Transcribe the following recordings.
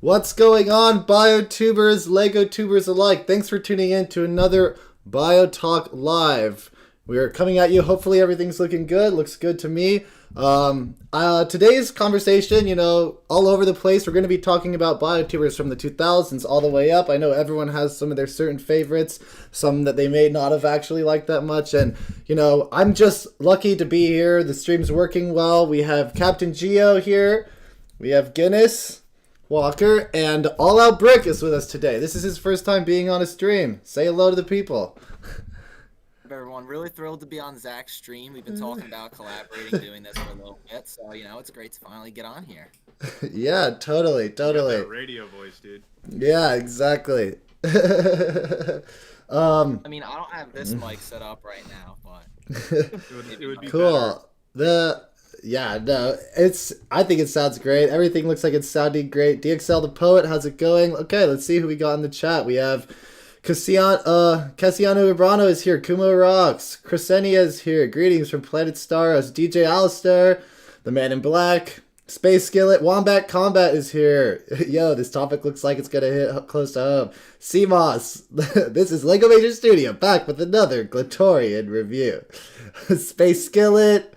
What's going on, BioTubers, Lego tubers alike? Thanks for tuning in to another BioTalk Live. We are coming at you. Hopefully, everything's looking good. Looks good to me. Today's conversation, all over the place. We're going to be talking about BioTubers from the 2000s all the way up. I know everyone has some of their certain favorites, some that they may not have actually liked that much. And, I'm just lucky to be here. The stream's working well. We have Captain Geo here. We have Guinness Walker, and All Out Brick is with us today. This is his first time being on a stream. Say hello to the people. Everyone, really thrilled to be on Zach's stream. We've been talking about collaborating, doing this for a little bit, so it's great to finally get on here. Yeah, totally. You got that radio voice, dude. Yeah, exactly. I mean, I don't have this mic set up right now, but it would be cool. Better. I think it sounds great. Everything looks like it's sounding great. DXL the Poet, how's it going? Okay, let's see who we got in the chat. We have Cassiano Urbano is here. Kumo Rocks. Crescenia is here. Greetings from Planet Staros. DJ Alistair, the Man in Black. Space Skillet. Wombat Combat is here. Yo, this topic looks like it's gonna hit close to home. CMOS. This is LegomationStudio back with another Glatorian review. Space Skillet.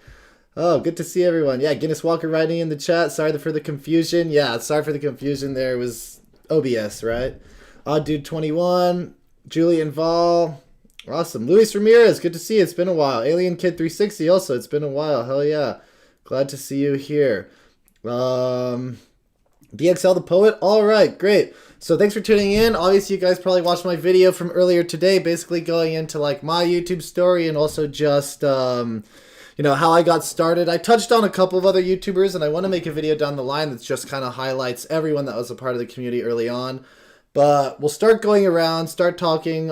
Oh, good to see everyone. Yeah, Guinness Walker writing in the chat. Sorry for the confusion. Yeah, sorry for the confusion there. It was OBS, right? Odd Dude 21. Julian Vol. Awesome. Luis Ramirez, good to see you. It's been a while. Alien Kid 360 also. It's been a while. Hell yeah. Glad to see you here. DXL the Poet. All right, great. So thanks for tuning in. Obviously, you guys probably watched my video from earlier today, basically going into like my YouTube story and also just how I got started. I touched on a couple of other YouTubers, and I want to make a video down the line that just kind of highlights everyone that was a part of the community early on. But we'll start going around, start talking.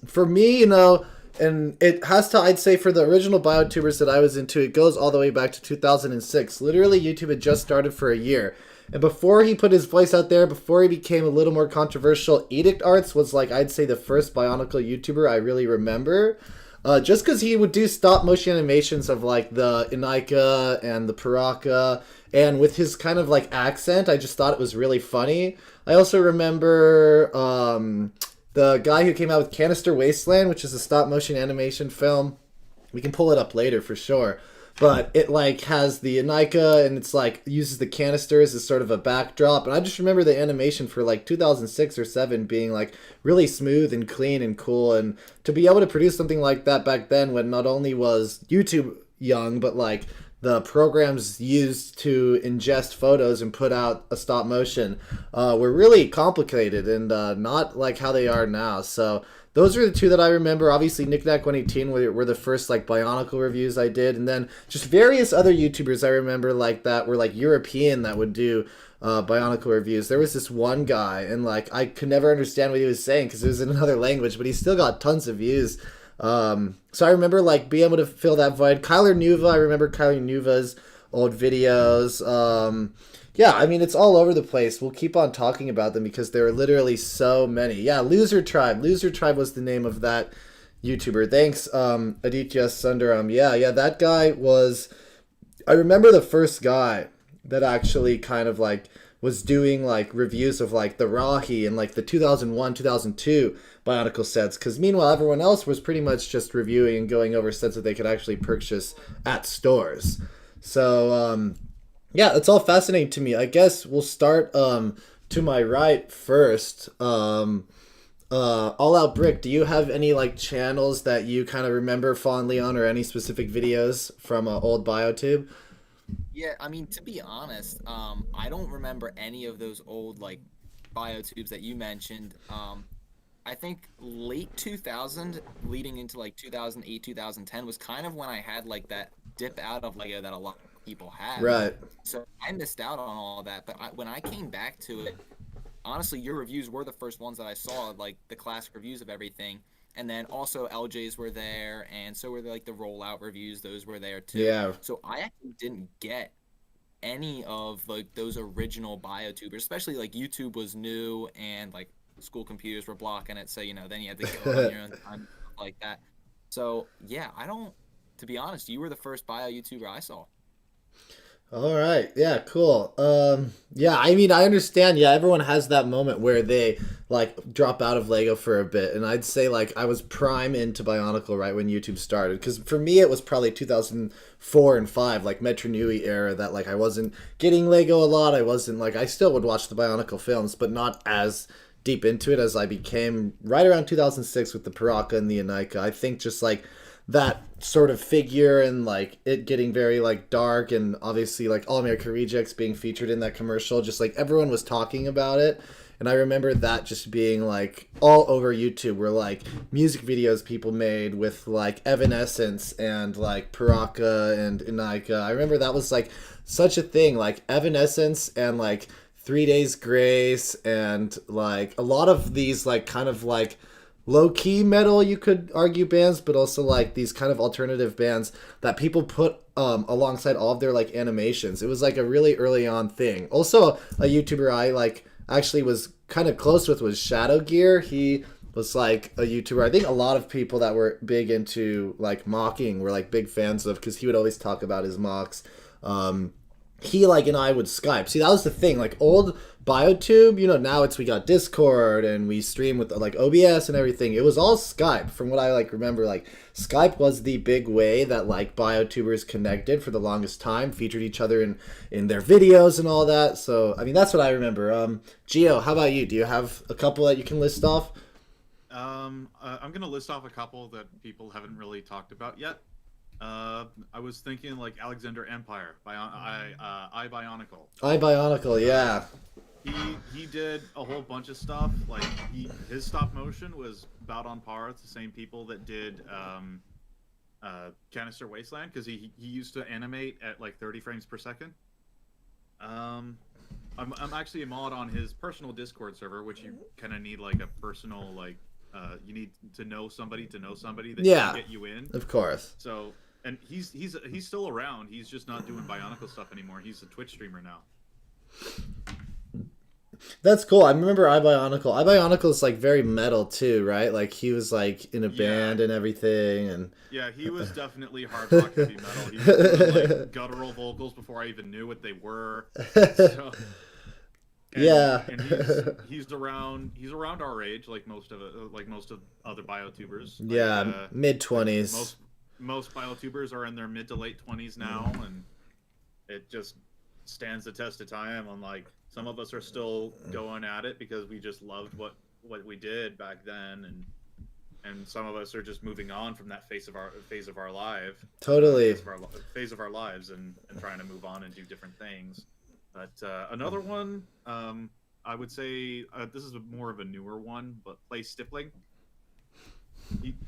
For me, and it has to, I'd say, for the original BioTubers that I was into, it goes all the way back to 2006. Literally, YouTube had just started for a year. And before he put his voice out there, before he became a little more controversial, Edict Arts was, like, I'd say the first Bionicle YouTuber I really remember. Just because he would do stop motion animations of like the Inika and the Paraka, and with his kind of like accent, I just thought it was really funny. I also remember the guy who came out with Canister Wasteland, which is a stop motion animation film. We can pull it up later for sure. But it like has the Inika and it's like uses the canisters as sort of a backdrop. And I just remember the animation for like 2006 or 7 being like really smooth and clean and cool. And to be able to produce something like that back then when not only was YouTube young, but like the programs used to ingest photos and put out a stop motion were really complicated and not like how they are now. So those are the two that I remember. Obviously, Knickknack 118 were the first like Bionicle reviews I did, and then just various other YouTubers I remember like that were like European that would do Bionicle reviews. There was this one guy, and like I could never understand what he was saying because it was in another language, but he still got tons of views. So I remember like being able to fill that void. Kyler Nuva, I remember Kyler Nuva's old videos. Yeah, I mean, it's all over the place. We'll keep on talking about them because there are literally so many. Yeah, Loser Tribe. Loser Tribe was the name of that YouTuber. Thanks, Aditya Sundaram. Yeah, that guy was... I remember the first guy that actually kind of, like, was doing, like, reviews of, like, the Rahi and, like, the 2001, 2002 Bionicle sets. Because, meanwhile, everyone else was pretty much just reviewing and going over sets that they could actually purchase at stores. So, yeah, it's all fascinating to me. I guess we'll start to my right first. All Out Brick, do you have any like channels that you kind of remember fondly on or any specific videos from old BioTube? Yeah, I mean, to be honest, I don't remember any of those old like biotubes that you mentioned. I think late 2000 leading into like 2008, 2010 was kind of when I had like that dip out of Lego that a lot of people had. Right. So I missed out on all that. But when I came back to it, honestly, your reviews were the first ones that I saw, like the classic reviews of everything. And then also LJ's were there, and so were like the rollout reviews. Those were there too. Yeah. So I actually didn't get any of like those original biotubers, especially like YouTube was new and like school computers were blocking it, so then you had to go on your own time like that. So yeah, I don't, to be honest, you were the first bio YouTuber I saw. All right. Yeah, cool. Yeah, I mean, I understand. Yeah, everyone has that moment where they like drop out of Lego for a bit. And I'd say like I was prime into Bionicle right when YouTube started, cuz for me it was probably 2004 and 5, like Metro Nui era, that like I wasn't getting Lego a lot. I wasn't like I still would watch the Bionicle films, but not as deep into it as I became right around 2006 with the Paraka and the Inika. I think just like that sort of figure and like it getting very like dark, and obviously like All America Rejects being featured in that commercial, just like everyone was talking about it. And I remember that just being like all over YouTube were like music videos people made with like Evanescence and like Paraka and Inika. I remember that was like such a thing, like Evanescence and like 3 Days Grace and like a lot of these like kind of like low-key metal, you could argue, bands, but also like these kind of alternative bands that people put alongside all of their like animations. It was like a really early on thing. Also a YouTuber I like actually was kind of close with was Shadow Gear. He was like a YouTuber I think a lot of people that were big into like mocking were like big fans of, because he would always talk about his mocks. He like and I would Skype. See, that was the thing. Like old BioTube, you know, now it's we got Discord and we stream with like OBS and everything. It was all Skype from what I like remember. Like Skype was the big way that like BioTubers connected for the longest time, featured each other in their videos and all that. So I mean that's what I remember. Gio, how about you? Do you have a couple that you can list off? I'm gonna list off a couple that people haven't really talked about yet. I was thinking like Alexander Empire, Bionicle. Bionicle, yeah. He did a whole bunch of stuff. Like his stop motion was about on par with the same people that did Canister Wasteland, because he used to animate at like 30 frames per second. I'm actually a mod on his personal Discord server, which you kind of need like a personal like you need to know somebody that can get you in. Of course. So. And he's still around. He's just not doing Bionicle stuff anymore. He's a Twitch streamer now. That's cool. I remember Bionicle. Bionicle is like very metal too, right? Like he was like in a band and everything, and yeah, he was definitely hard rock heavy metal. He was doing, like guttural vocals before I even knew what they were. So, and he's around our age, like most of other BioTubers. Like, mid-20s. Most BioTubers are in their mid to late 20s now, and it just stands the test of time. On like some of us are still going at it because we just loved what we did back then, and some of us are just moving on from that phase of our life. Totally. Phase of our lives and trying to move on and do different things. But another one, I would say this is more of a newer one, but Play Stippling.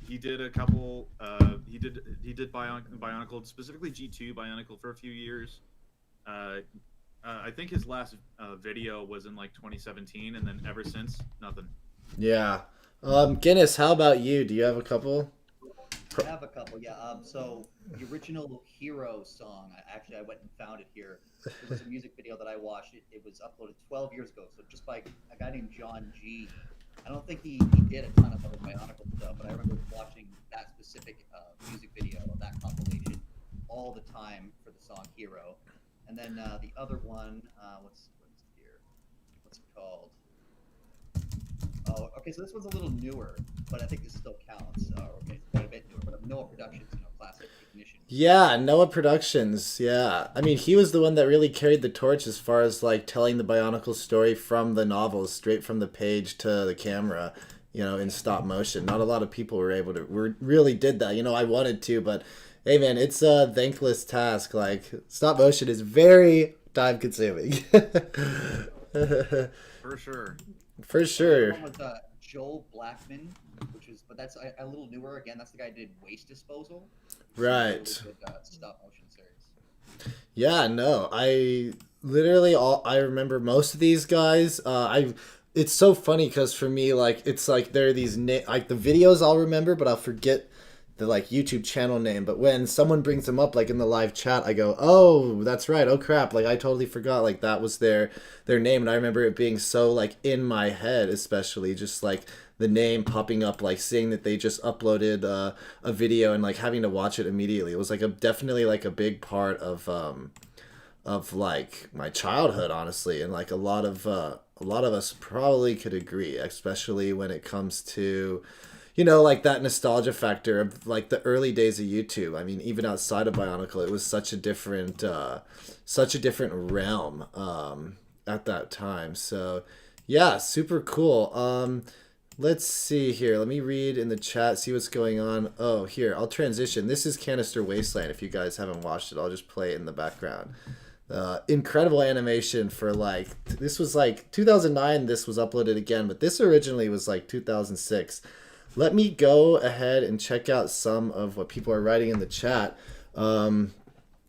He did a couple. He did Bionicle, specifically G2 Bionicle, for a few years. I think his last video was in like 2017, and then ever since, nothing. Yeah. Guinness, how about you? Do you have a couple? I have a couple, yeah. So the original Hero song, I went and found it here. It was a music video that I watched. It was uploaded 12 years ago, so just by a guy named John G. I don't think he did a ton of other Bionicle stuff, but I remember watching that specific music video of that compilation all the time for the song Hero. And then the other one, what's here? What's it called? Oh, okay, so this one's a little newer, but I think this still counts. Okay, it's quite a bit newer, but Noah Productions, classic Ignition. Yeah, Noah Productions. Yeah, I mean, he was the one that really carried the torch as far as like telling the Bionicle story from the novels, straight from the page to the camera, in stop motion. Not a lot of people were able to really did that. I wanted to, but hey, man, it's a thankless task. Like stop motion is very time consuming. For sure. For sure. The one with Joel Blackman, but that's a little newer. Again, that's the guy who did Waste Disposal. Right. Really good, stop motion series. Yeah, no, I remember most of these guys. It's so funny because for me, like, it's like there are these like the videos I'll remember, but I'll forget the like YouTube channel name. But when someone brings them up, like in the live chat, I go, "Oh, that's right. Oh crap! Like I totally forgot. Like that was their name." And I remember it being so like in my head, especially just like the name popping up, like seeing that they just uploaded a video and like having to watch it immediately. It was like definitely like a big part of like my childhood, honestly, and like a lot of us probably could agree, especially when it comes to, you know, like that nostalgia factor of like the early days of YouTube. I mean, even outside of Bionicle, it was such a different realm at that time. So yeah, super cool. Let's see here. Let me read in the chat, see what's going on. Oh, here, I'll transition. This is Canister Wasteland. If you guys haven't watched it, I'll just play it in the background. Incredible animation for like, this was like 2009, this was uploaded again, but this originally was like 2006. Let me go ahead and check out some of what people are writing in the chat.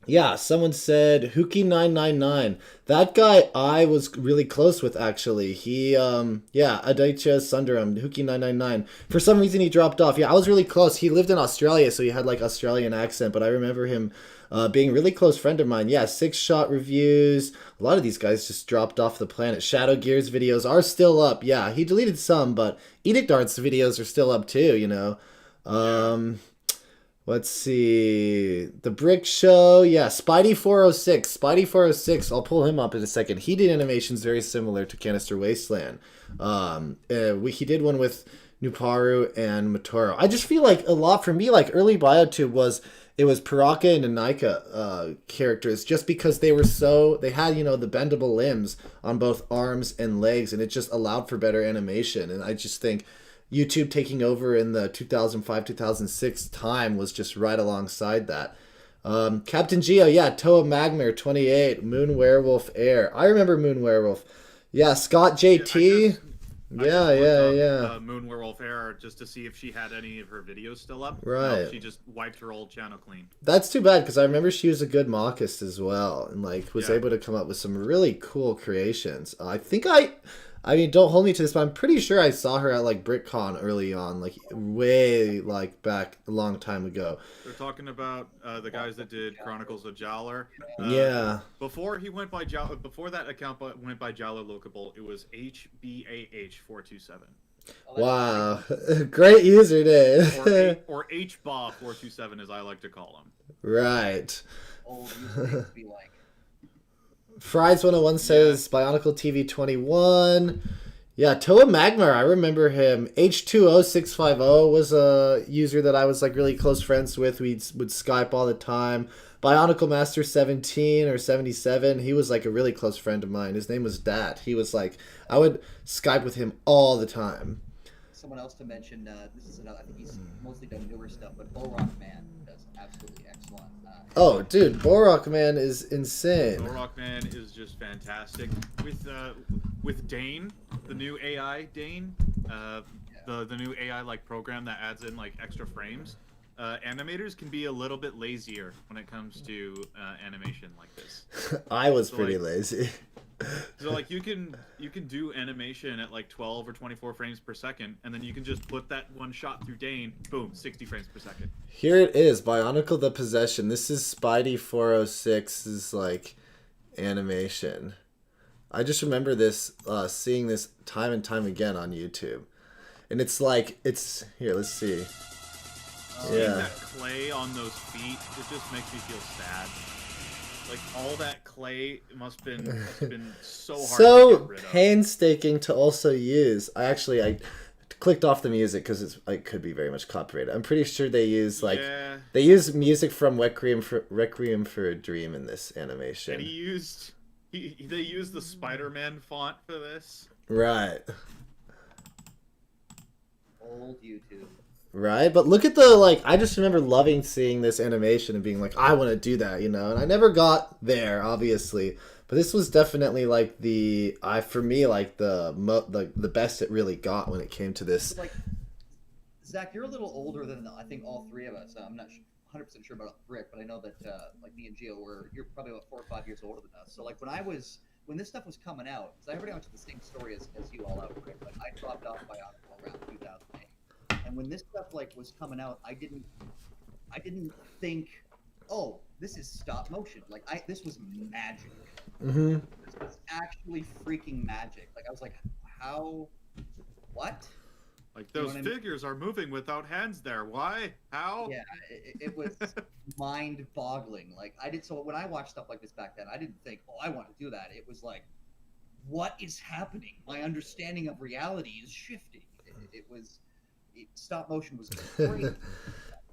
Yeah, someone said Hookie999. That guy I was really close with, actually. He, yeah, Aditya Sundaram, Hookie999. For some reason he dropped off. Yeah, I was really close. He lived in Australia, so he had like Australian accent, but I remember him being a really close friend of mine. Yeah, 6-shot reviews. A lot of these guys just dropped off the planet. Shadow Gears videos are still up. Yeah, he deleted some, but Edict Arts videos are still up too, you know. Let's see. The Brick Show. Yeah, Spidey406. Spidey406. I'll pull him up in a second. He did animations very similar to Canister Wasteland. He did one with Nuparu and Motoro. I just feel like a lot for me, like early BioTube was Paraka and Inika characters, just because they had, you know, the bendable limbs on both arms and legs, and it just allowed for better animation. And I just think YouTube taking over in the 2005-2006 time was just right alongside that. Captain Geo, yeah, Toa Magmar 28, Moon Werewolf Air. I remember Moon Werewolf. Yeah, Scott JT. Yeah. Moon Werewolf Air, just to see if she had any of her videos still up. Right. No, she just wiped her old channel clean. That's too bad, because I remember she was a good mockist as well, and like was able to come up with some really cool creations. I mean, don't hold me to this, but I'm pretty sure I saw her at like BritCon early on, like way like back a long time ago. They're talking about the guys that did Chronicles of Jowler. Yeah. Before he went by Jowler, before that account went by Jowler Lookable, it was HBAH427. Wow, great username. or HBA427, as I like to call him. Right. Old usernames be like. Fries101 says Bionicle TV 21. Yeah, Toa Magmar, I remember him. H20650 was a user that I was like really close friends with. We would Skype all the time. Bionicle Master 17 or 77, he was like a really close friend of mine. His name was Dat. He was like, I would Skype with him all the time. Someone else to mention, this is another, I think he's mostly done newer stuff, but Rock Man does absolutely excellent. Oh, dude, Rock Man is insane. Rock Man is just fantastic. With Dane, the new AI Dane, the new AI like program that adds in like extra frames. Animators can be a little bit lazier when it comes to animation like this. I was pretty lazy. So like you can do animation at like 12 or 24 frames per second, and then you can just put that one shot through Dane, boom, 60 frames per second. Here it is, Bionicle the Possession. This is Spidey406's like animation. I just remember this, seeing this time and time again on YouTube, and it's like here. Let's see. Seeing that clay on those feet, it just makes me feel sad. Like all that clay must have been so hard to get rid of. Painstaking to also use. I clicked off the music because it could be very much copyrighted. I'm pretty sure they use they use music from Requiem for a Dream in this animation. And they used the Spider-Man font for this. Right. Old YouTube. Right, but look at the, I just remember loving seeing this animation and being like, I want to do that, you know, and I never got there, obviously, but this was definitely, like, the best it really got when it came to this. Like, Zach, you're a little older than, I think, all three of us. I'm not 100% sure about Rick, but I know that, like, me and Gio you're probably about 4 or 5 years older than us, so, like, when this stuff was coming out, because I pretty much the same story as you all out, Rick, but I dropped off Bionicle around 2008. And when this stuff was coming out, I didn't think, oh, this is stop motion. This was magic. Mm-hmm. This was actually freaking magic. I was like, how? What? Like You know those what I mean? figures are moving without hands there. Why? How? Yeah, it was mind-boggling. Like I did, so when I watched stuff like this back then, I didn't think, "Oh, I want to do that." It was like, "What is happening? My understanding of reality is shifting." Stop motion was crazy back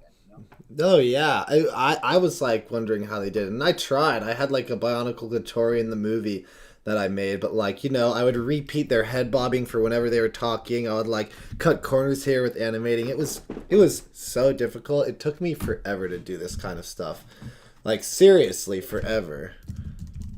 then, you know? Oh yeah, I was like wondering how they did it, and I tried. I had like a Bionicle Gattori in the movie that I made, but like I would repeat their head bobbing for whenever they were talking. I would like cut corners here with animating. It was so difficult. It took me forever to do this kind of stuff, like seriously forever.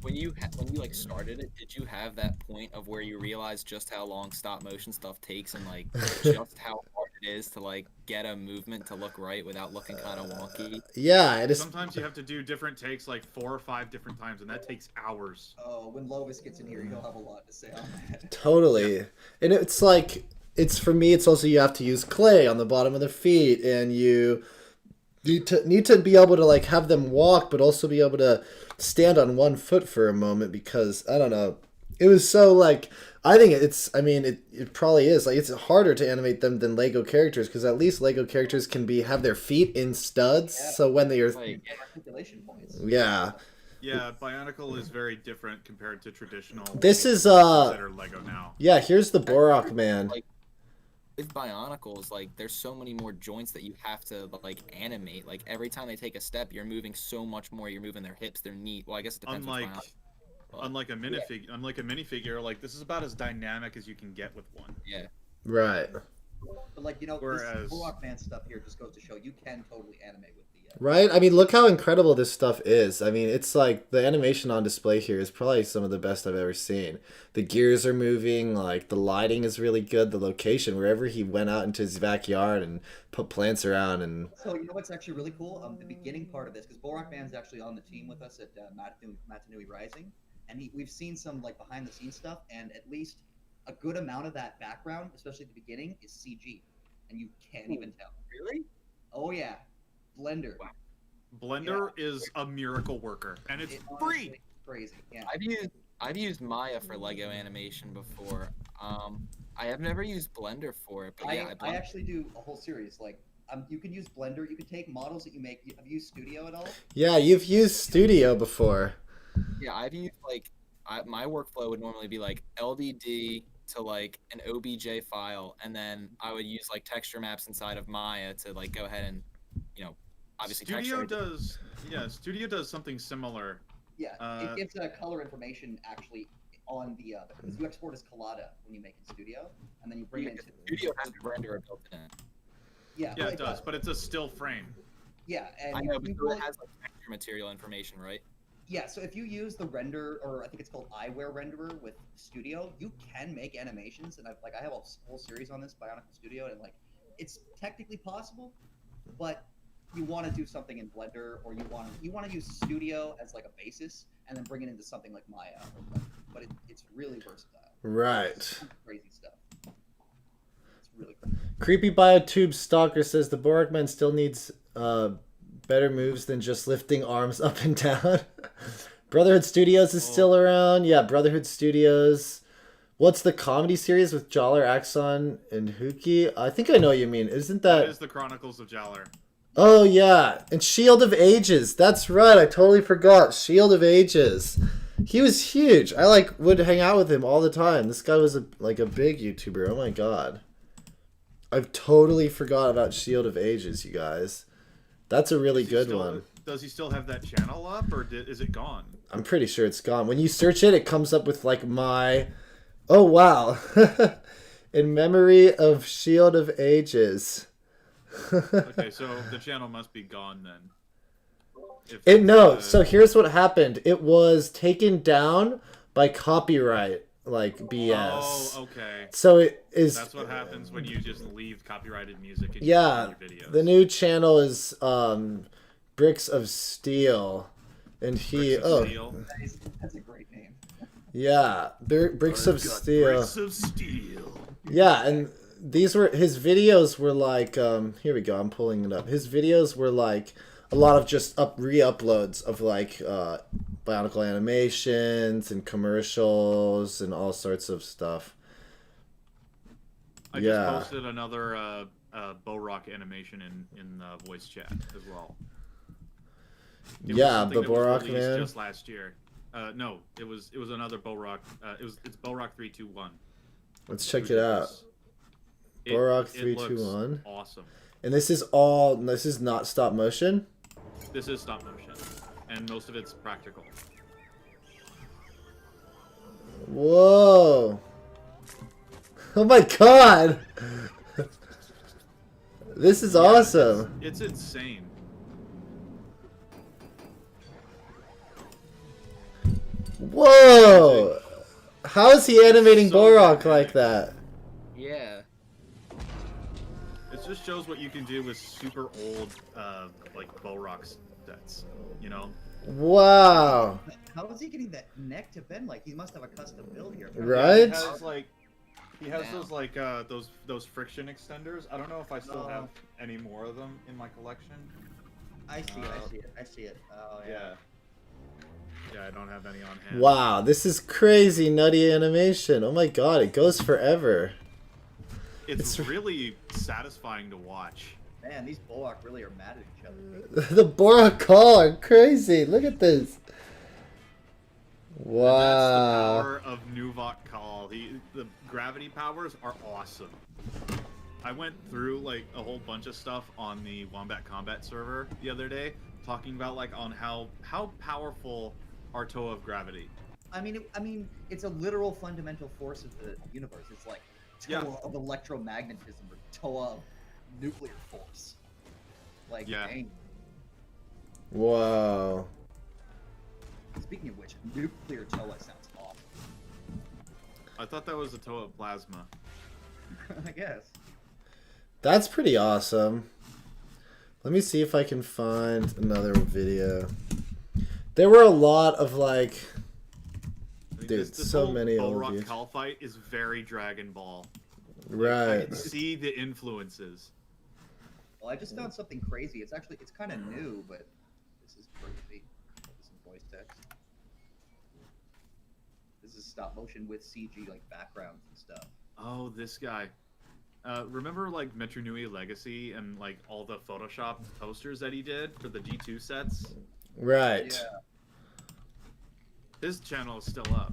When you like started it, did you have that point of where you realized just how long stop motion stuff takes and like just how hard it is to like get a movement to look right without looking kind of wonky? Yeah, it is Sometimes you have to do different takes like 4 or 5 different times, and that takes hours. Oh, when Lovis gets in here, he'll have a lot to say on that. totally, and it's like it's for me. It's also you have to use clay on the bottom of their feet, and you need to be able to like have them walk, but also be able to stand on one foot for a moment because I don't know. It was so like I think it probably is like it's harder to animate them than Lego characters because at least Lego characters can have their feet in studs, Yeah. so when they are Like, Articulation points. yeah. Yeah, Bionicle is very different compared to traditional. This is that are Lego now. yeah, here's the Borak man. like with Bionicles, like there's so many more joints that you have to like animate. Like every time they take a step, you're moving so much more. You're moving their hips, their knee. Well, I guess it depends. Unlike a minifigure, like this is about as dynamic as you can get with one. Yeah. Right. But like Whereas- this Bullock Man stuff here just goes to show you can totally animate with the. Right? I mean, look how incredible this stuff is. I mean, it's like the animation on display here is probably some of the best I've ever seen. The gears are moving, like the lighting is really good, the location, wherever he went out into his backyard and put plants around and So you know what's actually really cool? The beginning part of this, because Borak Man's actually on the team with us at Matanui Rising, and we've seen some like behind the scenes stuff, and at least a good amount of that background, especially at the beginning, is CG, and you can't even tell. Really? Oh yeah, Blender. Wow. Blender is a miracle worker, and it's honestly free. Crazy. Yeah. I've used Maya for Lego animation before. I have never used Blender for it, but yeah, I actually do a whole series. Like, you can use Blender. You can take models that you make. Have you used Studio at all? yeah, you've used Studio before. yeah, I've used like my workflow would normally be like LDD to like an OBJ file, and then I would use like texture maps inside of Maya to like go ahead and obviously Studio texture. Studio does something similar. Yeah. It gives color information actually on the because you export as Collada when you make in Studio, and then you bring it into Studio has a renderer built in it. Yeah. Yeah, it does, but it's a still frame. Yeah, and I know, but you it has like texture material information, right? yeah, so if you use the render, or I think it's called eyewear renderer with Studio, you can make animations, and I have a whole series on this Bionicle Studio, and like it's technically possible, but you want to do something in Blender, or you want to use Studio as like a basis, and then bring it into something like Maya, but it's really versatile. Right. It's crazy stuff. It's really cool. Creepy BioTube Stalker says the Borak man still needs better moves than just lifting arms up and down. Brotherhood Studios is still around. Yeah, Brotherhood Studios. What's the comedy series with Jaller, Axon, and Huki? I think I know what you mean. Isn't That that... is the Chronicles of Jaller. Oh, yeah. And Shield of Ages. That's right. I totally forgot. Shield of Ages. He was huge. I would hang out with him all the time. This guy was a big YouTuber. Oh my god. I've totally forgot about Shield of Ages, you guys. That's a really good one. Does he still have that channel up, or is it gone? I'm pretty sure it's gone. When you search it, it comes up with my... Oh, wow. In memory of Shield of Ages. Okay, so the channel must be gone then. No, so here's what happened. It was taken down by copyright, BS. Oh, okay. So it is... That's what happens when you just leave copyrighted music in Yeah, your videos. the new channel is Bricks of Steel. And he... Bricks of Steel. That's a great name. Yeah, Bricks of Steel. Bricks of Steel. Yeah, and these were... His videos were like... here we go, I'm pulling it up. His videos were like a lot of just re-uploads of Bionicle animations and commercials and all sorts of stuff. I Yeah. just posted another Borak animation in voice chat as well. It was Yeah, something the that was Borak released man. just last year. No, it was another Borak. It's Borak 321. Let's check it out. Borak 321. Awesome. And this is not stop motion? This is stop motion, and most of it's practical. Whoa. Oh my god. This is awesome. It's insane. Whoa. How is he animating so Borak dynamic. like that? Yeah. It just shows what you can do with super old, like Borak sets. You know. Wow. How is he getting that neck to bend? Like, he must have a custom build here. Right? He has Yeah. those like those friction extenders. I don't know if I still have any more of them in my collection. I see it. I see it. I see it. Oh yeah. Yeah. Yeah, I don't have any on hand. Wow, this is crazy nutty animation. Oh my god, it goes forever. It's It's- really satisfying to watch. Man, these Borak really are mad at each other. The Borak call are crazy. Look at this. And Wow. that's the power of Nuvok Call. The gravity powers are awesome. I went through like a whole bunch of stuff on the Wombat Combat server the other day, talking about like on how powerful are Toa of gravity. I mean, it's a literal fundamental force of the universe. It's like Toa Yeah. of electromagnetism or Toa of nuclear force. Like, Yeah. dang. Wow. Speaking of which, nuclear Toa sounds awful. I thought that was a Toa of plasma. I guess. That's pretty awesome. Let me see if I can find another video. There were a lot of like, Like, dude, this so whole many old Borak views. Call fight is very Dragon Ball. I Right. can see the influences. Well, I just found something crazy. It's kind of new, but this is crazy. This is voice text. This is stop motion with CG like backgrounds and stuff. Oh, this guy. Remember like Metro Nui Legacy and like all the Photoshop posters that he did for the G2 sets? Right. Yeah. His channel is still up.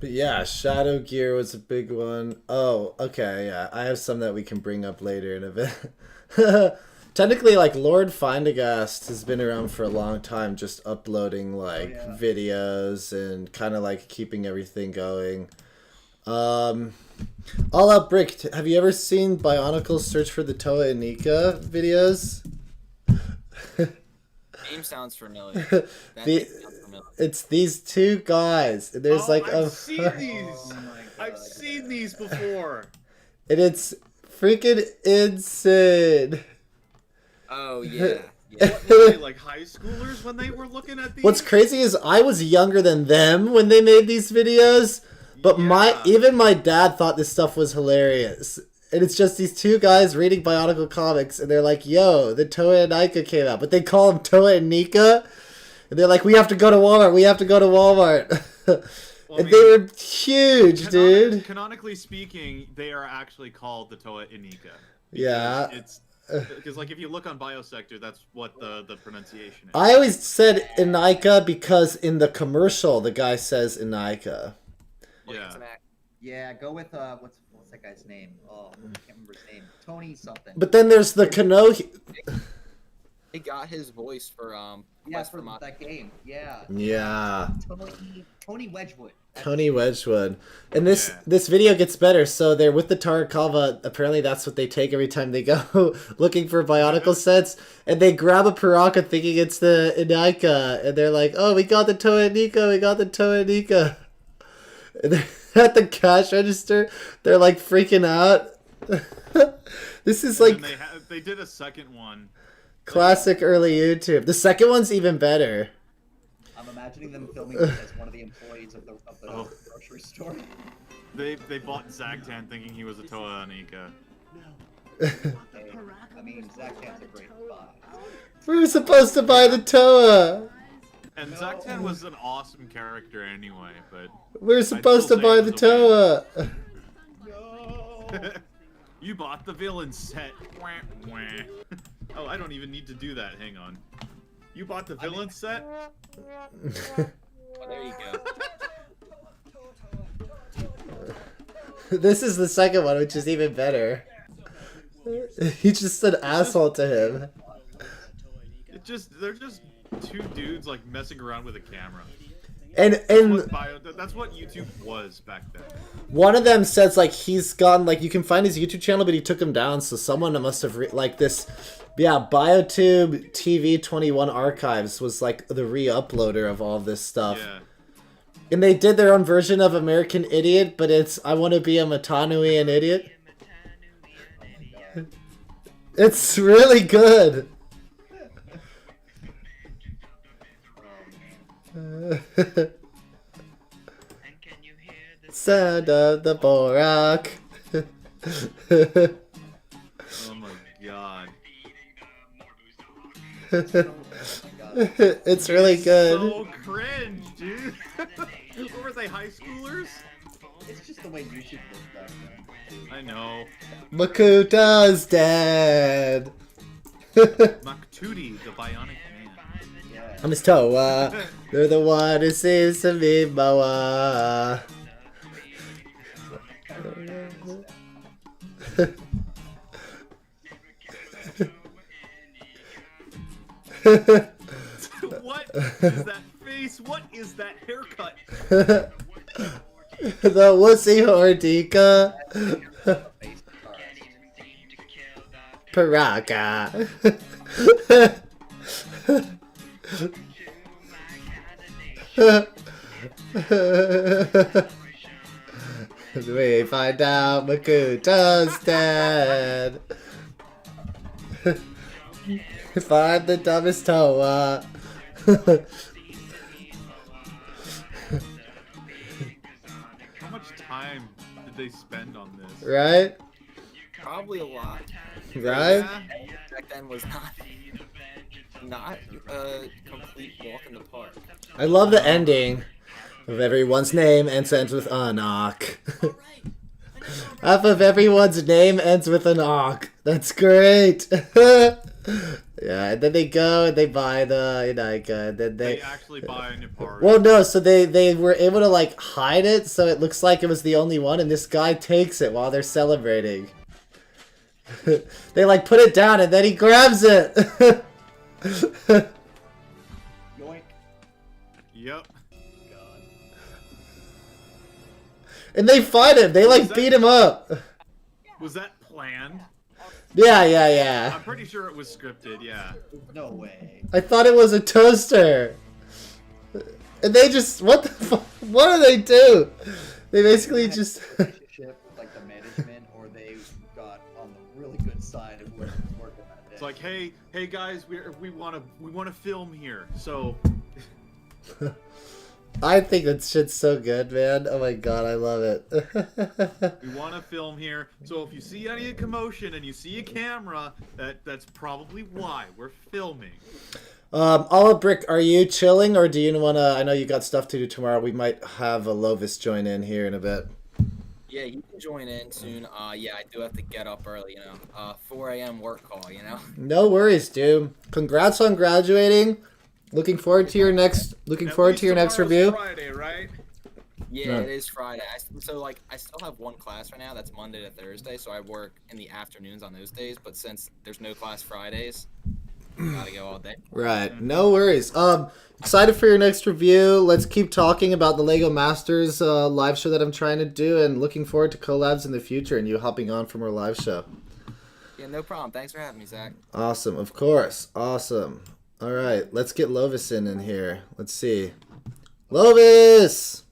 But yeah, Shadow Gear was a big one. Oh, okay, yeah. I have some that we can bring up later in a bit. Technically, like, Lord Findagast has been around for a long time, just uploading, like, yeah. videos and kind of, like, keeping everything going. All Out Brick, have you ever seen Bionicle Search for the Toa Inika videos? Name sounds familiar. That The- name sounds familiar. It's these two guys. There's, Oh, like, I've a... seen these. Oh my I've God. seen these before. And it's freaking insane. Oh yeah. What were they, like high schoolers when they were looking at these? What's crazy is I was younger than them when they made these videos, but Yeah. even my dad thought this stuff was hilarious. And it's just these two guys reading Bionicle comics, and they're like, "Yo, the Toa Inika came out," but they call them Toa Inika, and they're like, "We have to go to Walmart. We have to go to Walmart." Well, I And they mean, were huge, dude. Canonically speaking, they are actually called the Toa Inika. Yeah. It's because like if you look on Biosector, that's what the pronunciation is. I always said Inika because in the commercial the guy says Inika. Yeah. It's an act. Yeah, go with what's that guy's name? Oh, I can't remember his name. Tony something. But then there's the Kano. He got his voice for yeah, Quest for for that game. Yeah. Yeah. Tony Wedgwood. Tony Wedgwood. And this Yeah. this video gets better. So they're with the Tarakawa. Apparently that's what they take every time they go looking for Bionicle sets. And they grab a Paraka thinking it's the Inika. And they're like, "Oh, we got the Toa Inika. We got the Toa Inika." And they're at the cash register. They're like freaking out. This is And like then they did a second one. classic early YouTube. The second one's even better. I'm imagining them filming this as one of the employees of the Oh. grocery store. They bought Zagtan thinking he was a Toa Inika. Hey, I mean, Zach Kent's a great buy. We were supposed to buy the Toa. And No. Zaktan was an awesome character anyway, but We're supposed to still say buy it the was Toa. No. you bought the villain set. Wah, wah. Oh, I don't even need to do that. Hang on. You bought the villain set? Oh, there you go. This is the second one, which is even better. He's just an asshole to him. They're just two dudes like messing around with a camera. And That's what YouTube was back then. one of them says like he's gone, like you can find his YouTube channel, but he took him down. So someone must have like this. Yeah, BioTube TV 21 archives was like the re-uploader of all this stuff. Yeah. And they did their own version of American Idiot, but it's I Want to Be a Matanui an Idiot. It's really good. Sound of the Borak. Oh my god. It's really good. So cringe, dude. What were they, high schoolers? It's just the way YouTube was back then. I know. Makuta's dead. Maktudi, the Bionic Man. Yeah. I'm his Toa. They're the one who sees to be Moa. What is that face? What is that haircut? The wussy Hordika. Face card. Paraka. We find out Makuta's dead. Find the dumbest Toa. How much time did they spend on this? Right? Probably a lot. Right? Yeah. Back then was not a complete walk in the park. I love the ending of everyone's name ends with Anak. Half of everyone's name ends with an Ak. That's great. Yeah, and then they go and they buy the Inika, and then They actually buy a Nippari. well, no, so they were able to like hide it, so it looks like it was the only one, and this guy takes it while they're celebrating. They like put it down, and then he grabs it. Yoink. Yep. God. And they fight him. They like beat him up. Was that planned? Yeah. I'm pretty sure it was scripted, yeah. No way. I thought it was a toaster. And they just, what the fuck? What do they do? They basically just... Relationship with like the management, or they got on the really good side of whoever was working that day. It's like, hey guys, we wanna film here. So I think that shit's so good, man. Oh my god, I love it. we wanna film here. So if you see any commotion and you see a camera, that's probably why we're filming. Olive Brick, are you chilling, or do you wanna? I know you got stuff to do tomorrow. We might have a Lovis join in here in a bit. Yeah, you can join in soon. Yeah, I do have to get up early, 4 a.m. work call, No worries, dude. Congrats on graduating. Looking forward to your next. Looking forward to your next review. Friday, right? Yeah, Yeah. it is Friday. I still have one class right now. That's Monday to Thursday, so I work in the afternoons on those days. But since there's no class Fridays, gotta go all day. Right. No worries. Excited for your next review. Let's keep talking about the Lego Masters live show that I'm trying to do, and looking forward to collabs in the future and you hopping on for more live show. Yeah, no problem. Thanks for having me, Zach. Awesome. Of course. Awesome. All right. Let's get Lovis in here. Let's see. Lovis!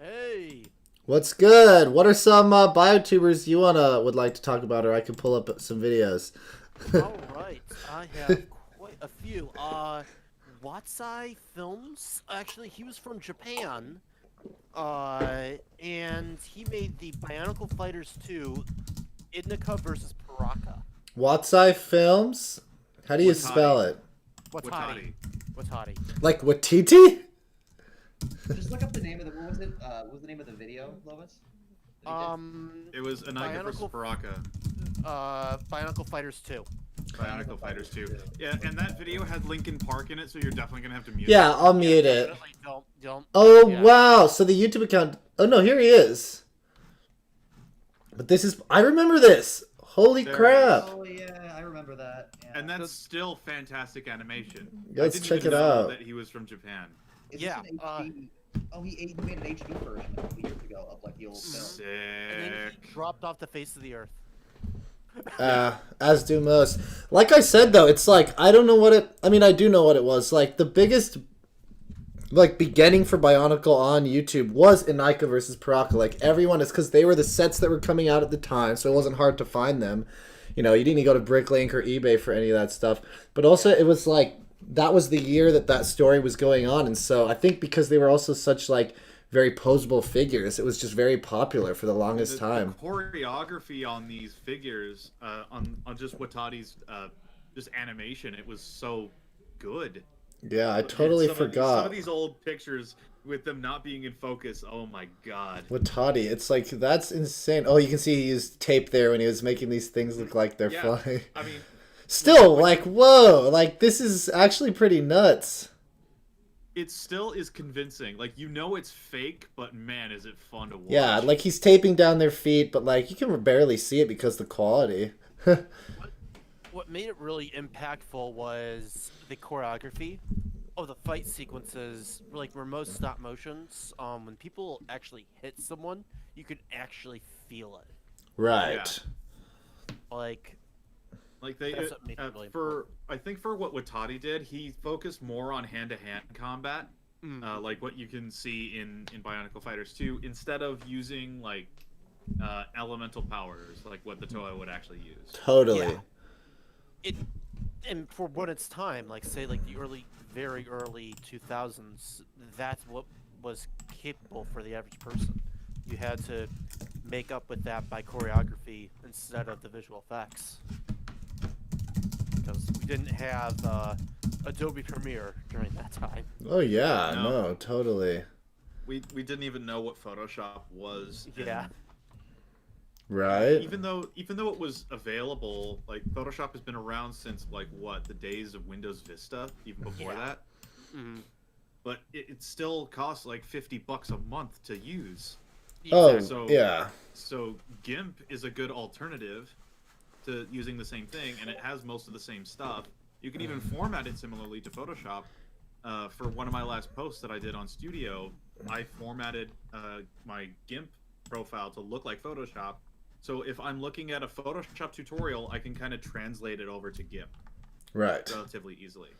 Hey, What's good? What are some BioTubers you would like to talk about, or I can pull up some videos? all right. I have quite a few. Watsai Films. Actually, he was from Japan. And he made the Bionicle Fighters 2, Inika versus Paraka. Watsai Films? How do you Watai. spell it? Watati. Watati. Like Watiti? Just look up the name of the. What was it? What was the name of the video, Lovis? that he did? It was Inika versus Baraka. Bionicle Fighters 2. Bionicle Fighters 2. Yeah, and that video had Linkin Park in it, so you're definitely gonna have to mute Yeah, it. I'll mute it. Don't. Oh, yeah. wow. So the YouTube account... Oh, no, here he is. But this is... I remember this. Holy There crap. Oh yeah, I remember that. Yeah. And that's still fantastic animation. Let's I didn't check even it know out. that he was from Japan. Is Yeah, This an HD... Oh, he made an HD version a couple years ago of like the old film. Sick. And then he dropped off the face of the earth. As do most. Like I said, though, it's like, I don't know what it... I mean, I do know what it was. Like, the biggest... Like, beginning for Bionicle on YouTube was Inika versus Baraka. Like, everyone... It's because they were the sets that were coming out at the time, so it wasn't hard to find them. You know, you didn't need to go to Bricklink or eBay for any of that stuff. But also, it was like... That was the year that story was going on, and so I think because they were also such, like... very posable figures. It was just very popular for the longest time. The choreography on these figures, on just Watati's just animation, it was so good. Yeah, I totally forgot. Some of these old pictures with them not being in focus. Oh my god. Watati, it's like, that's insane. Oh, you can see he used tape there when he was making these things look like they're flying. I mean, still, like, whoa, like, this is actually pretty nuts. it still is convincing. Like, you know it's fake, but man, is it fun to watch. Yeah, like, he's taping down their feet, but, like, you can barely see it because of the quality. What made it really impactful was the choreography of the fight sequences. Like, where most stop motions, when people actually hit someone, you could actually feel it. Right. Like they that's what made it really I think for what Watati did, he focused more on hand-to-hand combat, like what you can see in Bionicle Fighters 2, instead of using like elemental powers, like what the Toa would actually use. Totally. Yeah. And for what its time, like say like the very early 2000s, that's what was capable for the average person. You had to make up with that by choreography instead of the visual effects. Because we didn't have Adobe Premiere during that time. Oh, yeah, no, totally. We didn't even know what Photoshop was. Yeah. Right? Even though it was available, like Photoshop has been around since like what, the days of Windows Vista, even before that. Mm-hmm. But it still costs like $50 a month to use. Oh, So, yeah. So GIMP is a good alternative to using the same thing, and it has most of the same stuff. You can even format it similarly to Photoshop. For one of my last posts that I did on Studio, I formatted my GIMP profile to look like Photoshop. So if I'm looking at a Photoshop tutorial, I can kind of translate it over to GIMP Right. relatively easily.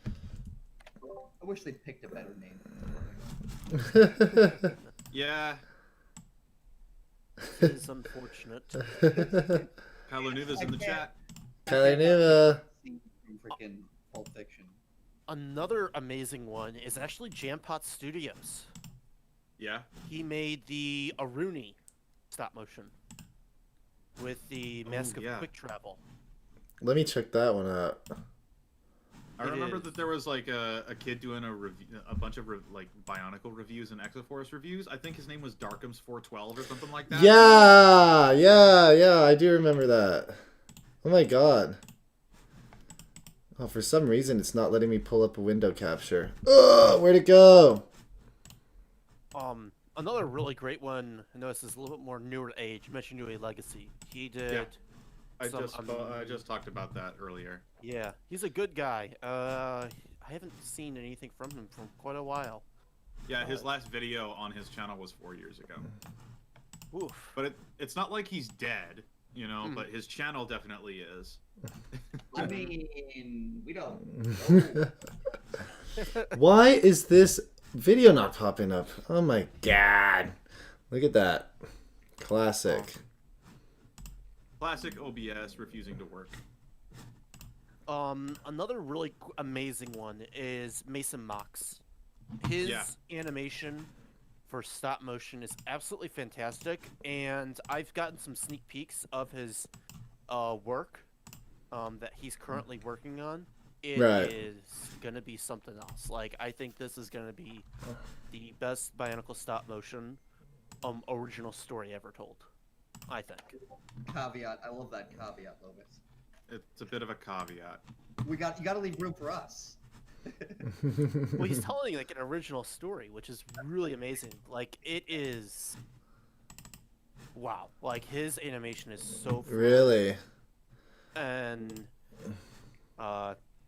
I wish they picked a better name. Yeah, It is unfortunate. Palonuva's in the chat. Kalineva. From freaking Pulp Fiction. Another amazing one is actually Jampot Studios. Yeah. He made the Aruni stop motion with the Mask of Quick Travel. Let me check that one out. I remember that there was like a kid doing a bunch of like Bionicle reviews and Exoforce reviews. I think his name was Darkums412 or something like that. Yeah, I do remember that. Oh my god. Oh, for some reason it's not letting me pull up a window capture. Ugh, where'd it go? Another really great one. I know this is a little bit more newer age. You mentioned New Legacy. He did. Yeah. I just talked about that earlier. Yeah, he's a good guy. I haven't seen anything from him for quite a while. Yeah, his last video on his channel was 4 years ago. Oof. But it's not like he's dead, you know, but his channel definitely is. I mean, we don't. Why is this video not popping up? Oh my god. Look at that. Classic. Classic OBS refusing to work. Another really amazing one is Mason Mox. His animation for stop motion is absolutely fantastic, and I've gotten some sneak peeks of his work that he's currently working on, it Right. is gonna be something else. Like, I think this is gonna be the best Bionicle stop motion original story ever told. I think. Caveat. I love that caveat, Lobus. It's a bit of a caveat. You got to leave room for us. Well, he's telling like an original story, which is really amazing. Like, it is. Wow. Like, his animation is so fluid. Really? And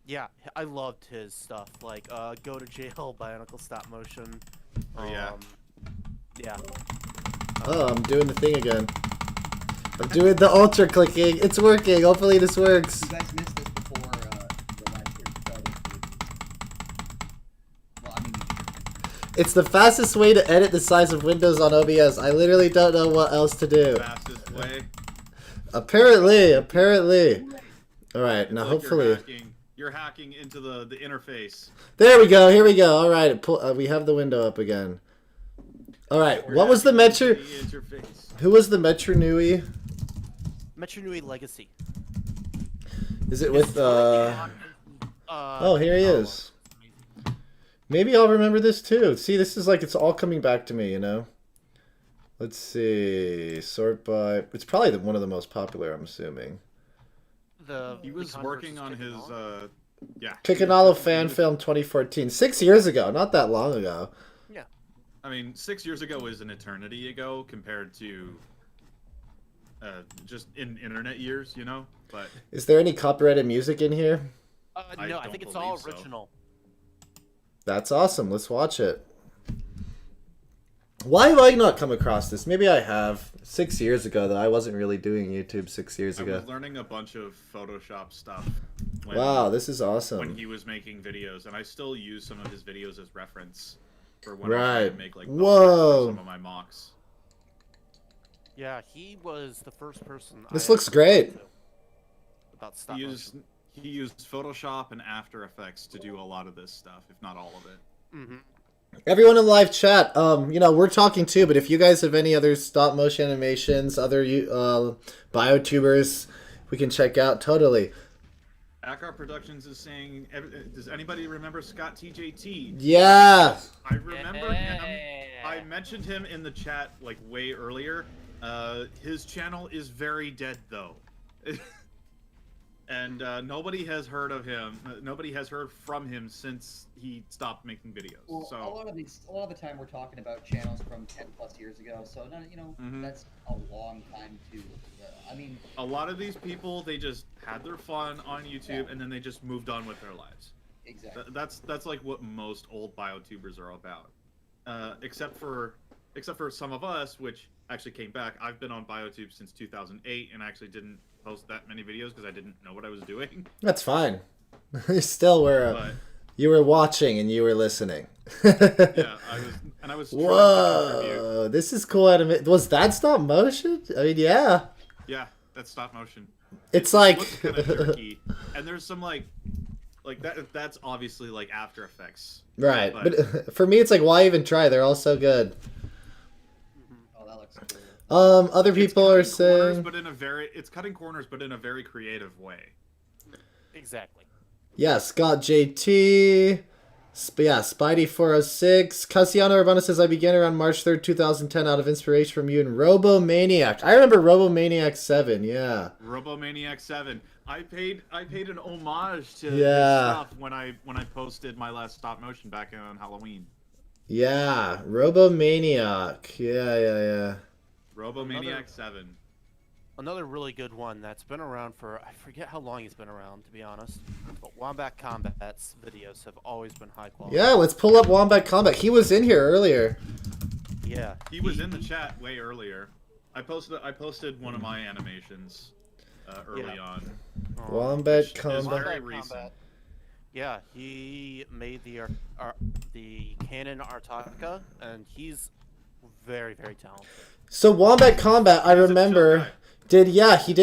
yeah, I loved his stuff. Like, Go to Jail, Bionicle stop motion. Oh, yeah. Yeah. Oh, I'm doing the thing again. I'm doing the ultra clicking. It's working. Hopefully this works. You guys missed this before the last year started. Well, I mean, It's the fastest way to edit the size of windows on OBS. I literally don't know what else to do. Fastest way. Apparently. All right, now Like hopefully. you're hacking into the interface. There we go. Here we go. All right, we have the window up again. All right, what was the Metro? Interface. Who was the Metro Nui? Metro Nui Legacy. Is it with Oh, here he oh, is. Maybe I'll remember this too. See, this is like it's all coming back to me, you know. Let's see. Sort by. It's probably one of the most popular, I'm assuming. He was working on his yeah. Picanolo fan film 2014. 6 years ago, not that long ago. Yeah. I mean, 6 years ago is an eternity ago compared to just in internet years, you know. But Is there any copyrighted music in here? No, I don't think it's all believe so. original. That's awesome. Let's watch it. Why have I not come across this? Maybe I have. 6 years ago, though. I wasn't really doing YouTube 6 years I ago. was learning a bunch of Photoshop stuff. Wow, this is awesome. When he was making videos, and I still use some of his videos as reference for when I Right. make like Whoa. some of my mocks. Yeah, he was the first person. This I looks great. to about stop He motion. used Photoshop and After Effects to do a lot of this stuff, if not all of it. Mm-hmm. Everyone in live chat, you know, we're talking too, but if you guys have any other stop motion animations, other BioTubers, we can check out totally. Akar Productions is saying, does anybody remember Scott TJT? Yeah. I remember him. I mentioned him in the chat like way earlier. His channel is very dead though. And nobody has heard of him. Nobody has heard from him since he stopped making videos. well, So a lot of the time we're talking about channels from 10+ years ago. So that's a long time to. I mean, a lot of these people, they just had their fun on YouTube and then they just moved on with their lives. exactly. That's like what most old BioTubers are about. Except for some of us, which actually came back. I've been on BioTube since 2008 and actually didn't post that many videos because I didn't know what I was doing. That's fine. You still were, But you were watching and you were listening. yeah, I was trying to contribute. Whoa, this is cool was that stop motion? I mean, yeah. Yeah, that's stop motion. It's like Looks kind of jerky, and there's some like that. That's obviously like After Effects. right, but for me, it's like, why even try? They're all so good. Oh, that looks cool. Other people are saying, It's cutting corners, but in a very creative way. Exactly. yeah, Scott JT, yeah, Spidey 406, Cassiano Urbana says, I began around March 3rd, 2010, out of inspiration from you and Robomaniac. I remember Robomaniac 7, yeah. Robomaniac 7. I paid an homage to Yeah. this stuff when I posted my last stop motion back on Halloween. Yeah, Robomaniac. Yeah. Robomaniac 7. Another really good one that's been around for, I forget how long he's been around, to be honest. But Wombat Combat's videos have always been high quality. Yeah, let's pull up Wombat Combat. He was in here earlier. Yeah. He was in the chat way earlier. I posted one of my animations early on. Wombat Is Combat. very recent. Yeah, he made the Canon Arctica, and he's very, very talented. So Wombat Combat, I He's a chill remember, guy. he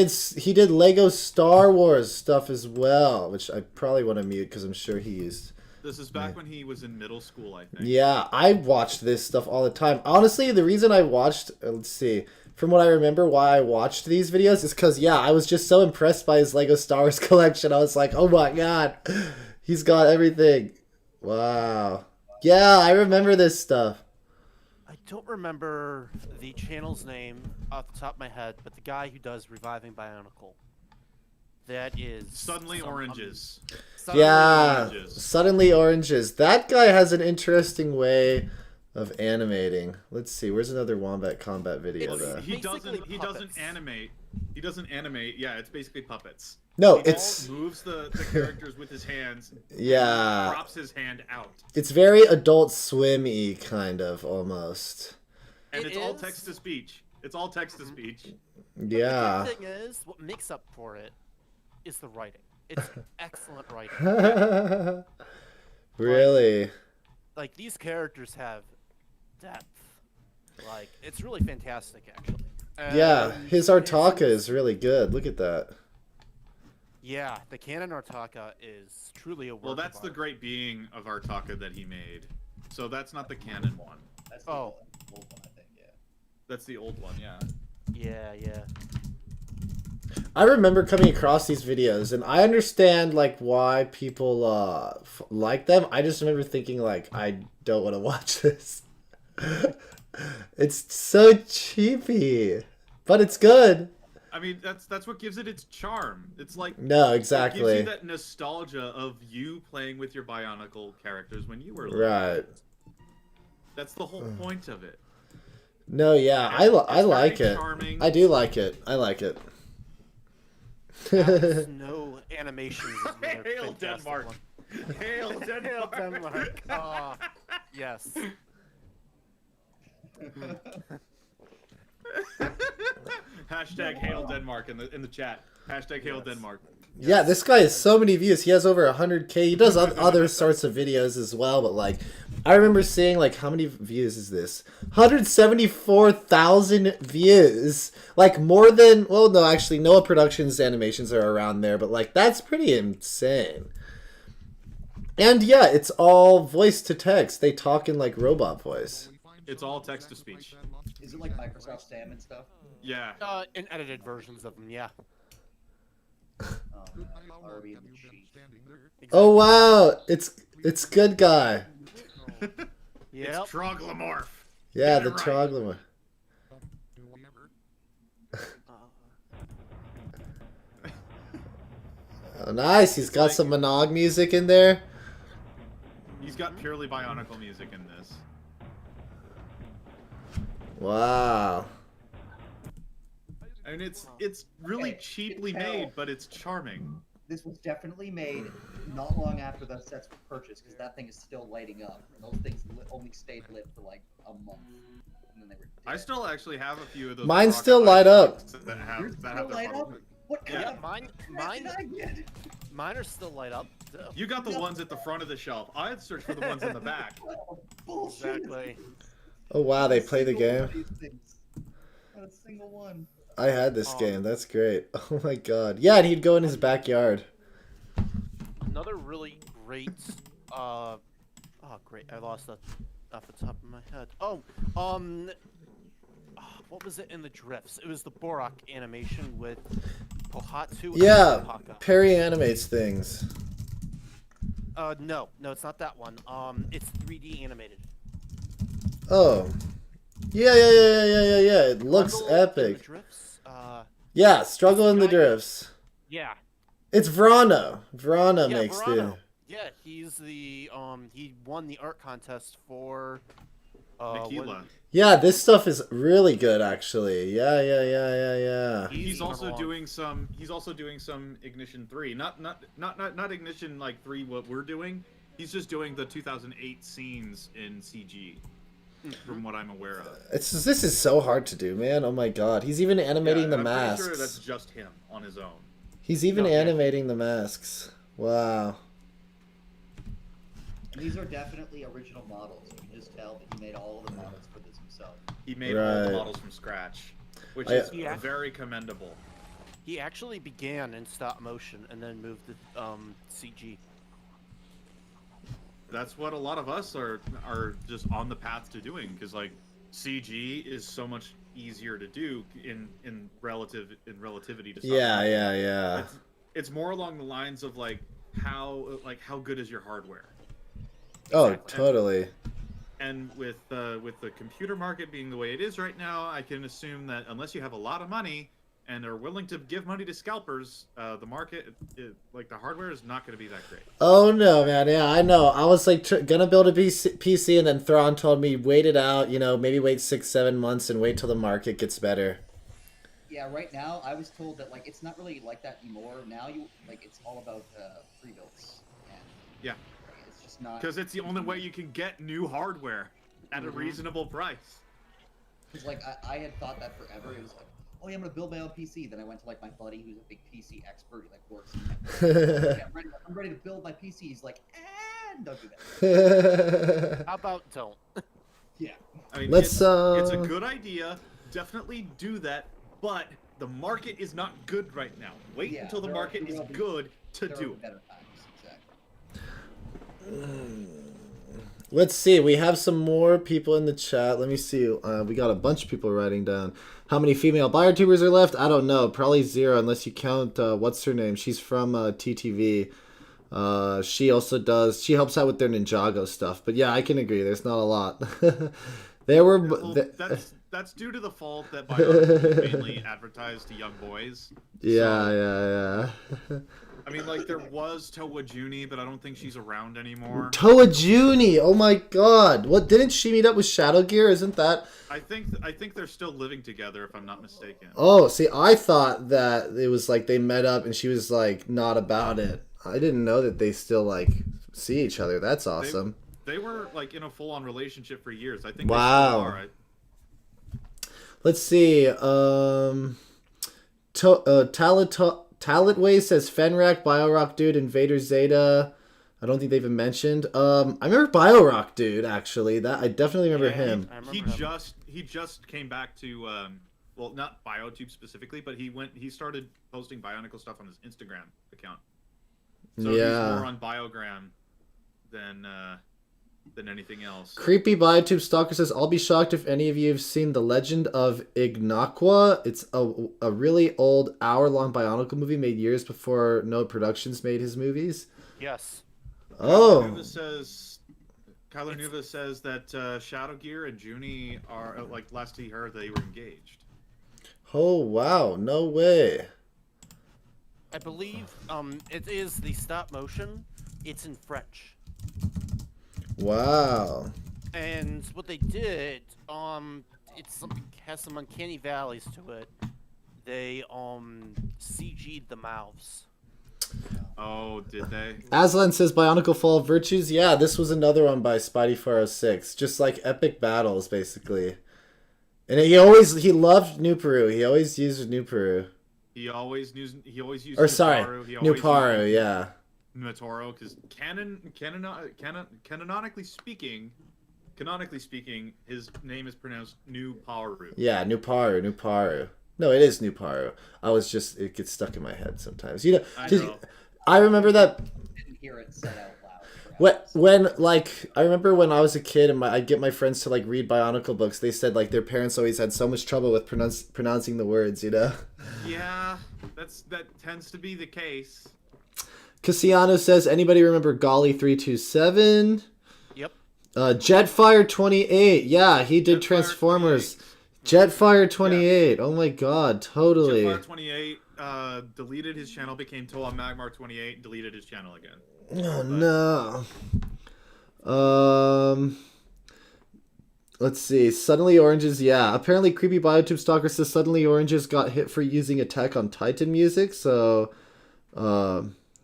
did Lego Star Wars stuff as well, which I probably want to mute because I'm sure he used This is back when he was in middle school, I think. Yeah, I watched this stuff all the time. Honestly, the reason I watched, let's see, from what I remember why I watched these videos is because, yeah, I was just so impressed by his Lego Star Wars collection. I was like, oh my god, he's got everything. Wow. Yeah, I remember this stuff. I don't remember the channel's name off the top of my head, but the guy who does Reviving Bionicle. That is... Suddenly Oranges. Yeah, Oranges. Suddenly Oranges. That guy has an interesting way of animating. Let's see, where's another Wombat Combat video though? He Basically doesn't puppets. animate. He doesn't animate. Yeah, it's basically puppets. No, He it's moves the characters with his hands. yeah. Drops his hand out. It's very Adult Swim-y kind of almost. And It it's all is. text to speech. It's all text to speech. Yeah. The good thing is, what makes up for it is the writing. It's excellent writing. Really? Like, these characters have depth. Like, it's really fantastic, actually. Yeah, And his Artaka is really good. Look at that. Yeah, the canon Artaka is truly a work Well, that's of the art. great being of Artaka that he made. So that's not the canon one. That's the Oh. old one, I think. Yeah. That's the old one, yeah. Yeah. I remember coming across these videos, and I understand like why people like them. I just remember thinking like, I don't want to watch this. It's so cheapy, but it's good. I mean, that's what gives it its charm. It's like No, it gives exactly. you that nostalgia of you playing with your Bionicle characters when you were little. Right. That's the whole point of it. No, yeah, I It's like very it. charming. I do like it. I like it. There's no animations. is another Hail fantastic Denmark. one. Hail Hail Denmark. Denmark. Ah, yes. Hashtag Hail Denmark in the chat. Hashtag Hail Denmark. Yeah, this guy has so many views. He has over 100K. He does other sorts of videos as well, but like, I remember seeing like, how many views is this? 174,000 views. Like more than, well, no, actually, Noah Productions animations are around there, but like, that's pretty insane. And yeah, it's all voice to text. They talk in like robot voice. It's all text to speech. Is it like Microsoft Sam and stuff? Yeah. In edited versions of them, yeah. Harvey and the Chief. Oh wow, it's good guy. Yep. It's Troglomorph. Yeah, Get the it right. Trogloma. Oh, nice. He's got some Minogue music in there. He's got purely Bionicle music in this. Wow. I mean, it's really Okay, cheaply you can tell. made, but it's charming. This was definitely made not long after the sets were purchased, because that thing is still lighting up. And those things only stayed lit for like a month, and then they were dead. I still actually have a few of those. Mine Rocket still light up. Bikes that Yours have still their light up? bubble. What kind Yeah. of Mine crap did I get? Mine are still light up. So. You got the ones at the front of the shelf. I'd search for the ones in the back. Oh, bullshit. Exactly. Oh wow, they play the Single one game. of these things. Not a single one. I had this game. That's great. Oh my god. Yeah, and he'd go in his backyard. Another really great. Oh, great! I lost that off the top of my head. What was it in the drifts? It was the Borak animation with Pohatu. and Yeah, Alpaca. Perry animates things. No, it's not that one. It's 3D animated. Oh. Yeah. It looks Rumble in the epic. drifts. Yeah, Struggle in the guy- Drifts. Yeah. It's Vrana. Vrana Yeah, makes Verano. Yeah, he's the he won the art contest for Nikila. Yeah, this stuff is really good actually. Yeah. He's number also one. doing some. He's also doing some Ignition 3. Not Ignition like 3. What we're doing. He's just doing the 2008 scenes in CG. From what I'm aware of. This is so hard to do, man. Oh my god. He's even animating the I'm masks. pretty sure that's just him on his own. He's even No, yeah. animating the masks. Wow. And these are definitely original models. You can just tell that he made all of the models for this himself. He made all the Right. models from scratch, which I- is Yeah. very commendable. He actually began in stop motion and then moved to CG. that's what a lot of us are just on the path to doing, because like CG is so much easier to do in relativity to something. Yeah. It's more along the lines of like how good is your hardware. Oh, totally. And with the computer market being the way it is right now, I can assume that unless you have a lot of money and are willing to give money to scalpers, the market, like the hardware, is not going to be that great. Oh no, man! Yeah, I know. I was like gonna build a PC, and then Thrawn told me wait it out. You know, maybe wait 6-7 months and wait till the market gets better. Yeah, right now I was told that like it's not really like that anymore. Now it's all about pre-builds. And yeah, it's just not, because it's the only way you can get new hardware at a reasonable price. Because like I had thought that forever. It was like, oh yeah, I'm gonna build my own PC. Then I went to like my buddy who's a big PC expert. He like works. Yeah, I'm ready to build my PC. He's like, don't do that. How about don't? Yeah. I mean, Let's it's a good idea. Definitely do that. But the market is not good right now. Wait until the market is good to do it. Better times, exactly. Let's see. We have some more people in the chat. Let me see. We got a bunch of people writing down. How many female BioTubers are left? I don't know. Probably 0 unless you count, what's her name? She's from TTV. She also does, she helps out with their Ninjago stuff. But yeah, I can agree. There's not a lot. There were... Well, that's due to the fault that Bionicle mainly advertised to young boys. Yeah. I mean, like, there was Toa Juni, but I don't think she's around anymore. Toa Juni! Oh my god! What, didn't she meet up with Shadow Gear? Isn't that... I think they're still living together, if I'm not mistaken. Oh, see, I thought that it was like they met up and she was like not about it. I didn't know that they still like see each other. That's awesome. They were like in a full-on relationship for years. I think wow. They still are. Let's see. Talatway says Fenrak, Biorock Dude, Invader Zeta. I don't think they even mentioned. I remember Biorock Dude, actually. That I definitely remember him. He just came back to well, not BioTube specifically, but he started posting Bionicle stuff on his Instagram account. So he's more on Biogram than anything else. Creepy BioTube Stalker says, I'll be shocked if any of you have seen The Legend of Ignaqua. It's a really old hour-long Bionicle movie made years before Noah Productions made his movies. Yes. Oh. Kyler Nuva says that Shadow Gear and Junie are, like, last he heard, they were engaged. Oh, wow. No way. I believe it is the stop motion. It's in French. Wow. And what they did, has some uncanny valleys to it. They CG'd the mouths. Oh, did they? Aslan says Bionicle Fall of Virtues. Yeah, this was another one by Spidey406. Just like epic battles, basically. And he loved New Peru. He always used New Peru. He always used. Or sorry, New Paru. Yeah. Motoro, because canonically speaking, his name is pronounced New Paru. Yeah, New Paru. No, it is New Paru. It gets stuck in my head sometimes. You know, I remember that. I didn't hear it said out loud. When I remember when I was a kid and I'd get my friends to like read Bionicle books, they said like their parents always had so much trouble with pronouncing the words, you know? Yeah, that tends to be the case. Cassiano says, anybody remember Golly 327? Yep. Jetfire 28. Yeah, he did Transformers. Jetfire 28. Oh my god, totally. Jetfire 28 deleted his channel, became Toa Magmar 28, deleted his channel again. Oh no. Let's see. Suddenly Oranges, yeah. Apparently Creepy BioTube Stalker says Suddenly Oranges got hit for using Attack on Titan music, so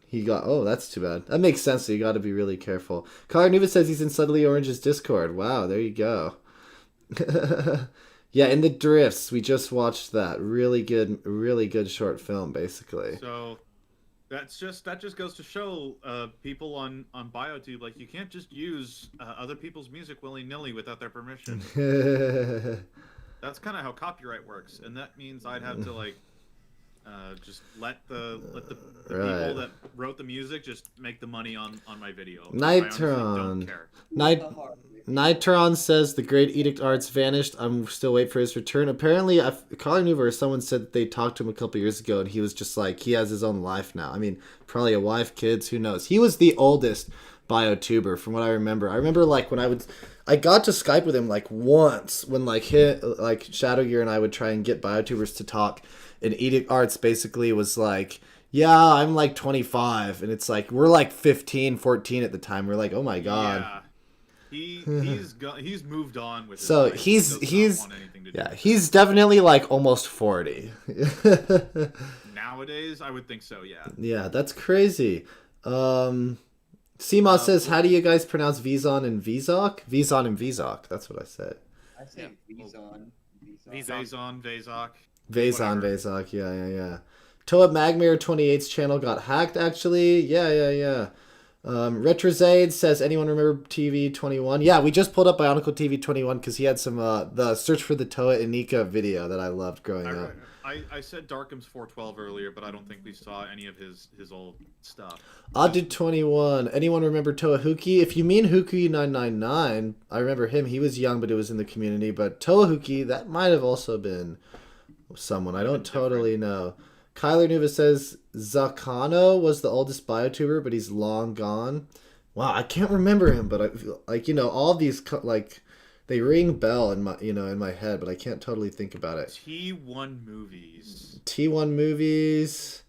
he got... Oh, that's too bad. That makes sense, so you got to be really careful. Car Nuva says he's in Suddenly Orange's Discord. Wow, there you go. Yeah, in the Drifts, we just watched that. Really good short film, basically. So that just goes to show people on BioTube, like, you can't just use other people's music willy-nilly without their permission. That's kind of how copyright works, and that means I'd have to, like, Just let the Right. people that wrote the music just make the money on my video. I honestly Nitron. don't care. Nitron says the Great Edict Arts vanished. I'm still waiting for his return. Apparently, Colin Hoover, someone said that they talked to him a couple years ago, and he was just like, he has his own life now. I mean, probably a wife, kids, who knows? He was the oldest BioTuber, from what I remember. I remember like when I got to Skype with him like once when like Shadow Gear and I would try and get BioTubers to talk, and Edict Arts basically was like, yeah, I'm like 25, and it's like we're like 15, 14 at the time. We're like, oh my god. Yeah. He's moved on with his So life. He does not want anything to do with it. he's definitely like almost 40. Nowadays, I would think so. Yeah. Yeah, that's crazy. Seema says, how do you guys pronounce Vizon and Vizok? Vizon and Vizok. That's what I said. I say Vizon. Vazon, Vazok. Vazon, whatever. Vazok. Yeah. Toa Magmir 28's channel got hacked, actually. Yeah. Retrozade says, anyone remember TV 21? Yeah, we just pulled up Bionicle TV 21 because he had some, the Search for the Toa Inika video that I loved growing up. I said Darkham's 412 earlier, but I don't think we saw any of his old stuff. Odded 21. Anyone remember Toa Huki? If you mean Huki 999, I remember him. He was young, but it was in the community. But Toa Huki, that might have also been someone. I don't totally know. Kyler Nuva says Zakano was the oldest BioTuber, but he's long gone. Wow, I can't remember him, but I feel like, all these like they ring bell in my head, but I can't totally think about it. T1 movies. T1 movies.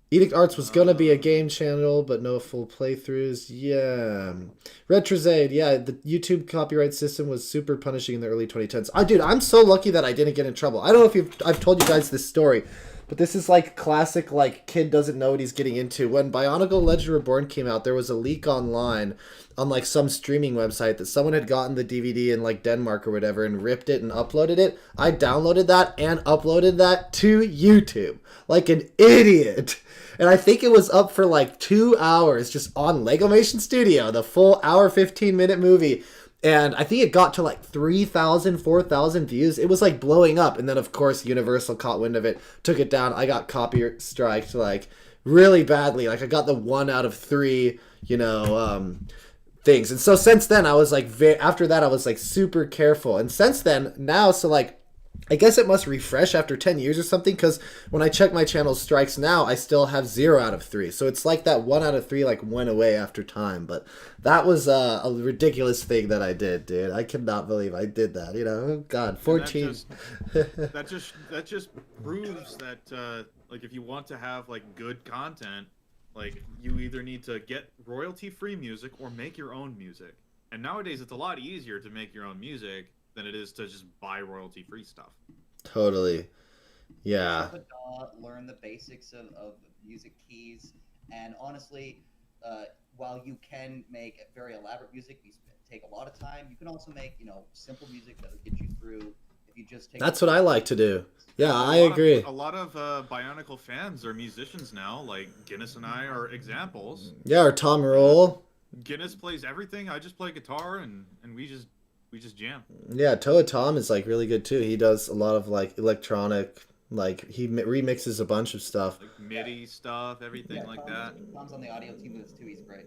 Edict Arts was gonna be a game channel, but no full playthroughs. Yeah. Retrozade, yeah, the YouTube copyright system was super punishing in the early 2010s. Dude, I'm so lucky that I didn't get in trouble. I don't know if I've told you guys this story, but this is like classic, like, kid doesn't know what he's getting into. When Bionicle Legend Reborn came out, there was a leak online on like some streaming website that someone had gotten the DVD in like Denmark or whatever and ripped it and uploaded it. I downloaded that and uploaded that to YouTube like an idiot. And I think it was up for like 2 hours just on LegomationStudio, the full hour, 15-minute movie. And I think it got to like 3,000, 4,000 views. It was like blowing up. And then, of course, Universal caught wind of it, took it down. I got copyright striked like really badly. Like I got the 1 out of 3, things. And so since then, I was like, after that, I was like super careful. And since then, now, so like, I guess it must refresh after 10 years or something, because when I check my channel's strikes now, I still have 0 out of 3. So it's like that 1 out of 3 like went away after time. But that was a ridiculous thing that I did, dude. I cannot believe I did that. Oh God, 14. That just proves that like if you want to have like good content, like you either need to get royalty-free music or make your own music. And nowadays it's a lot easier to make your own music than it is to just buy royalty-free stuff. Totally. Yeah. Learn the basics of music keys, and honestly, while you can make very elaborate music, these take a lot of time. You can also make simple music that will get you through if you just take. That's what I like to do. Yeah, I agree. A lot of Bionicle fans are musicians now. Like Guinness and I are examples. Yeah, or Tom Roll. Guinness plays everything. I just play guitar, and we just jam. Yeah, Toa Tom is like really good too. He does a lot of like electronic, like he remixes a bunch of stuff. Like MIDI stuff, everything like that. Tom's on the audio team with us too. He's great.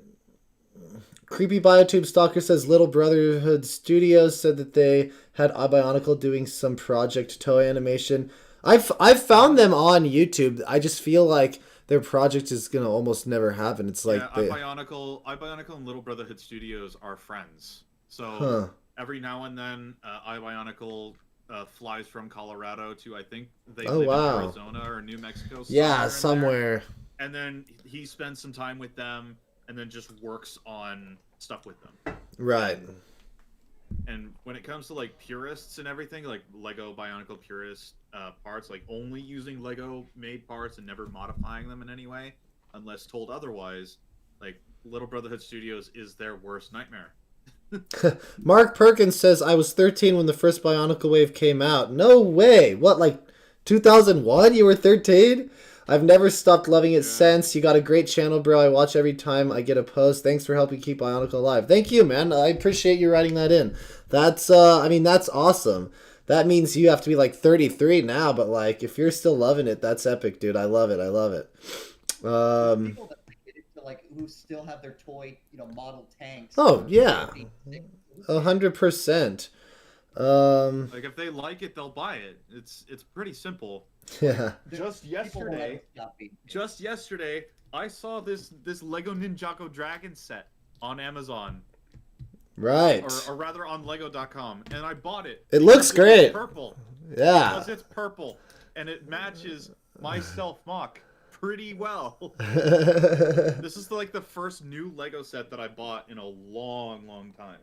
Creepy BioTube Stalker says Little Brotherhood Studios said that they had Bionicle doing some Project Toa animation. I've found them on YouTube. I just feel like their project is gonna almost never happen. It's like Bionicle and Little Brotherhood Studios are friends. So every now and then, Bionicle flies from Colorado to, I think they live in Arizona or New Mexico. Somewhere. And then he spends some time with them, and then just works on stuff with them. Right. And when it comes to like purists and everything, like Lego Bionicle purist parts, like only using Lego made parts and never modifying them in any way, unless told otherwise, like Little Brotherhood Studios is their worst nightmare. Mark Perkins says, I was 13 when the first Bionicle wave came out. No way. What, like 2001? You were 13? I've never stopped loving it since. You got a great channel, bro. I watch every time I get a post. Thanks for helping keep Bionicle alive. Thank you, man. I appreciate you writing that in. That's, that's awesome. that means you have to be like 33 now. But like, if you're still loving it, that's epic, dude. I love it. I love it. People that get into, like, who still have their toy, model tanks. Oh yeah, 100%. Like if they like it, they'll buy it. It's pretty simple. Yeah. Just yesterday, I saw this Lego Ninjago Dragon set on Amazon. Right. Or rather on Lego.com, and I bought it. It looks great. It's purple. Yeah. Because it's purple, and it matches my self-mock pretty well. This is like the first new Lego set that I bought in a long, long time.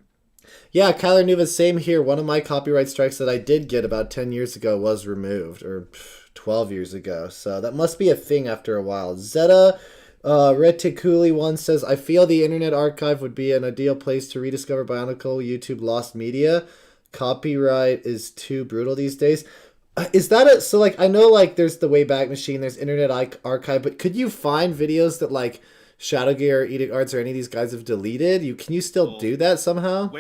Yeah, Kyler Nuva, same here. One of my copyright strikes that I did get about 10 years ago was removed, or 12 years ago. So that must be a thing after a while. Zeta Reticuli one says, I feel the Internet Archive would be an ideal place to rediscover Bionicle YouTube lost media. Copyright is too brutal these days. Is that it? So, like, I know, like, there's the Wayback Machine, there's Internet Archive, but could you find videos that, like, Shadowgear or Edict Arts or any of these guys have deleted? Can you still do that somehow?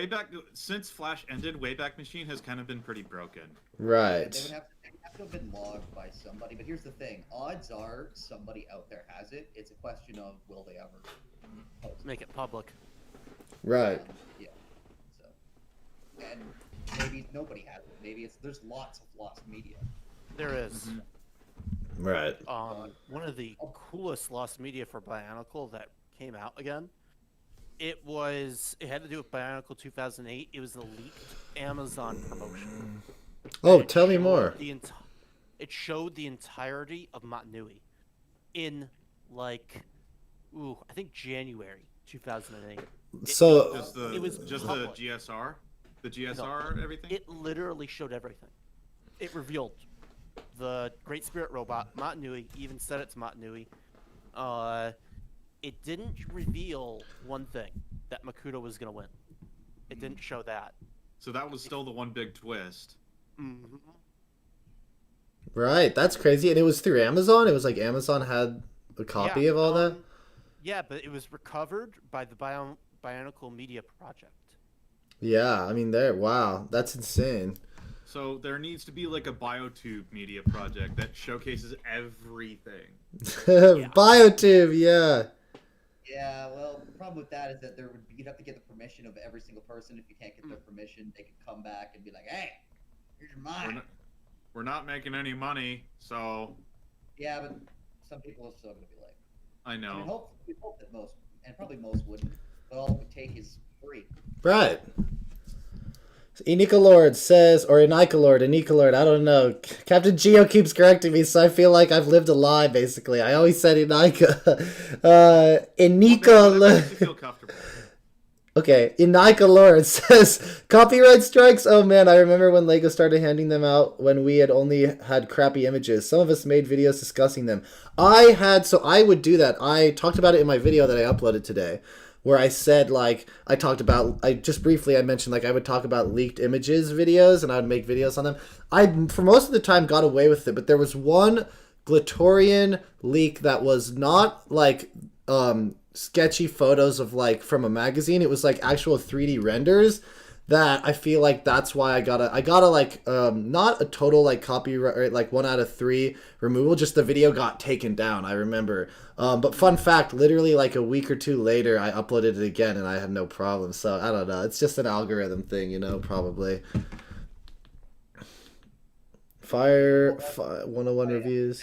Since Flash ended, Wayback Machine has kind of been pretty broken. Right. They would have to have been logged by somebody. But here's the thing: odds are somebody out there has it. It's a question of will they ever Make it public. Right. Yeah. So, and maybe nobody has it. Maybe there's lots of lost media. There is. Right. One of the coolest lost media for Bionicle that came out again. It had to do with Bionicle 2008. It was a leaked Amazon promotion. Oh, tell me more. It showed the entirety of Matanui in I think January 2008. So it was just the GSR, everything. It literally showed everything. It revealed the Great Spirit robot, Matanui, even said it's Matanui. It didn't reveal one thing, that Makuta was going to win. It didn't show that. So that was still the one big twist. Mm-hmm. Right, that's crazy. And it was through Amazon? It was like Amazon had a copy of all that? Yeah, but it was recovered by the Bionicle Media Project. Yeah, I mean, wow, that's insane. So there needs to be like a BioTube media project that showcases everything. BioTube, yeah. Yeah, well, the problem with that is that you'd have to get the permission of every single person. If you can't get their permission, they could come back and be like, "Hey, here's mine." We're not making any money, so. Yeah, but some people are still gonna be like. I know. We hope that most, and probably most wouldn't, but all it would take is free. Right. Inika Lord says, or Inika Lord, I don't know. Captain Geo keeps correcting me, so I feel like I've lived a lie, basically. I always said Inika. Okay, Inika Lord says, copyright strikes? Oh man, I remember when LEGO started handing them out when we had only had crappy images. Some of us made videos discussing them. So I would do that. I talked about it in my video that I uploaded today, where I said, like, I mentioned, like, I would talk about leaked images videos, and I would make videos on them. I, for most of the time, got away with it, but there was one Glatorian leak that was not, like, sketchy photos of, like, from a magazine. It was, like, actual 3D renders that I feel like that's why I gotta like, not a total, like, copyright, like, 1 out of 3 removal, just the video got taken down, I remember. But fun fact, literally, like, a week or 2 later, I uploaded it again, and I had no problem. So, I don't know. It's just an algorithm thing, probably. Fire 101 reviews.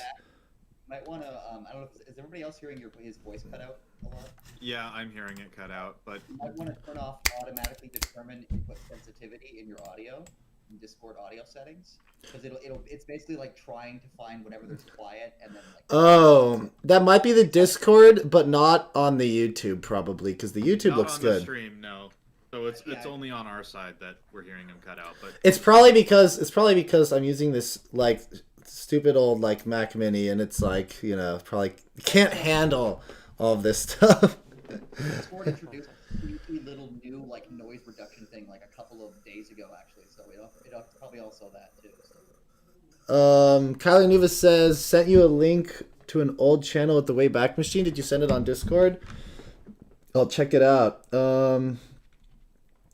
Might want to, I don't know, is everybody else hearing his voice cut out a lot? Yeah, I'm hearing it cut out, but... You might want to turn off automatically determine input sensitivity in your audio, in Discord audio settings, because it's basically like trying to find whenever there's quiet, and then like... Oh, that might be the Discord, but not on the YouTube, probably, because the YouTube looks good. Not on the stream, no. So it's only on our side that we're hearing him cut out, but... It's probably because I'm using this, like, stupid old, like, Mac Mini, and it's like, probably can't handle all of this stuff. Discord introduced a creepy little new, like, noise reduction thing, like, a couple of days ago, actually, so it probably also that, too. So. Kylie Nuva says, sent you a link to an old channel at the Wayback Machine. Did you send it on Discord? I'll check it out.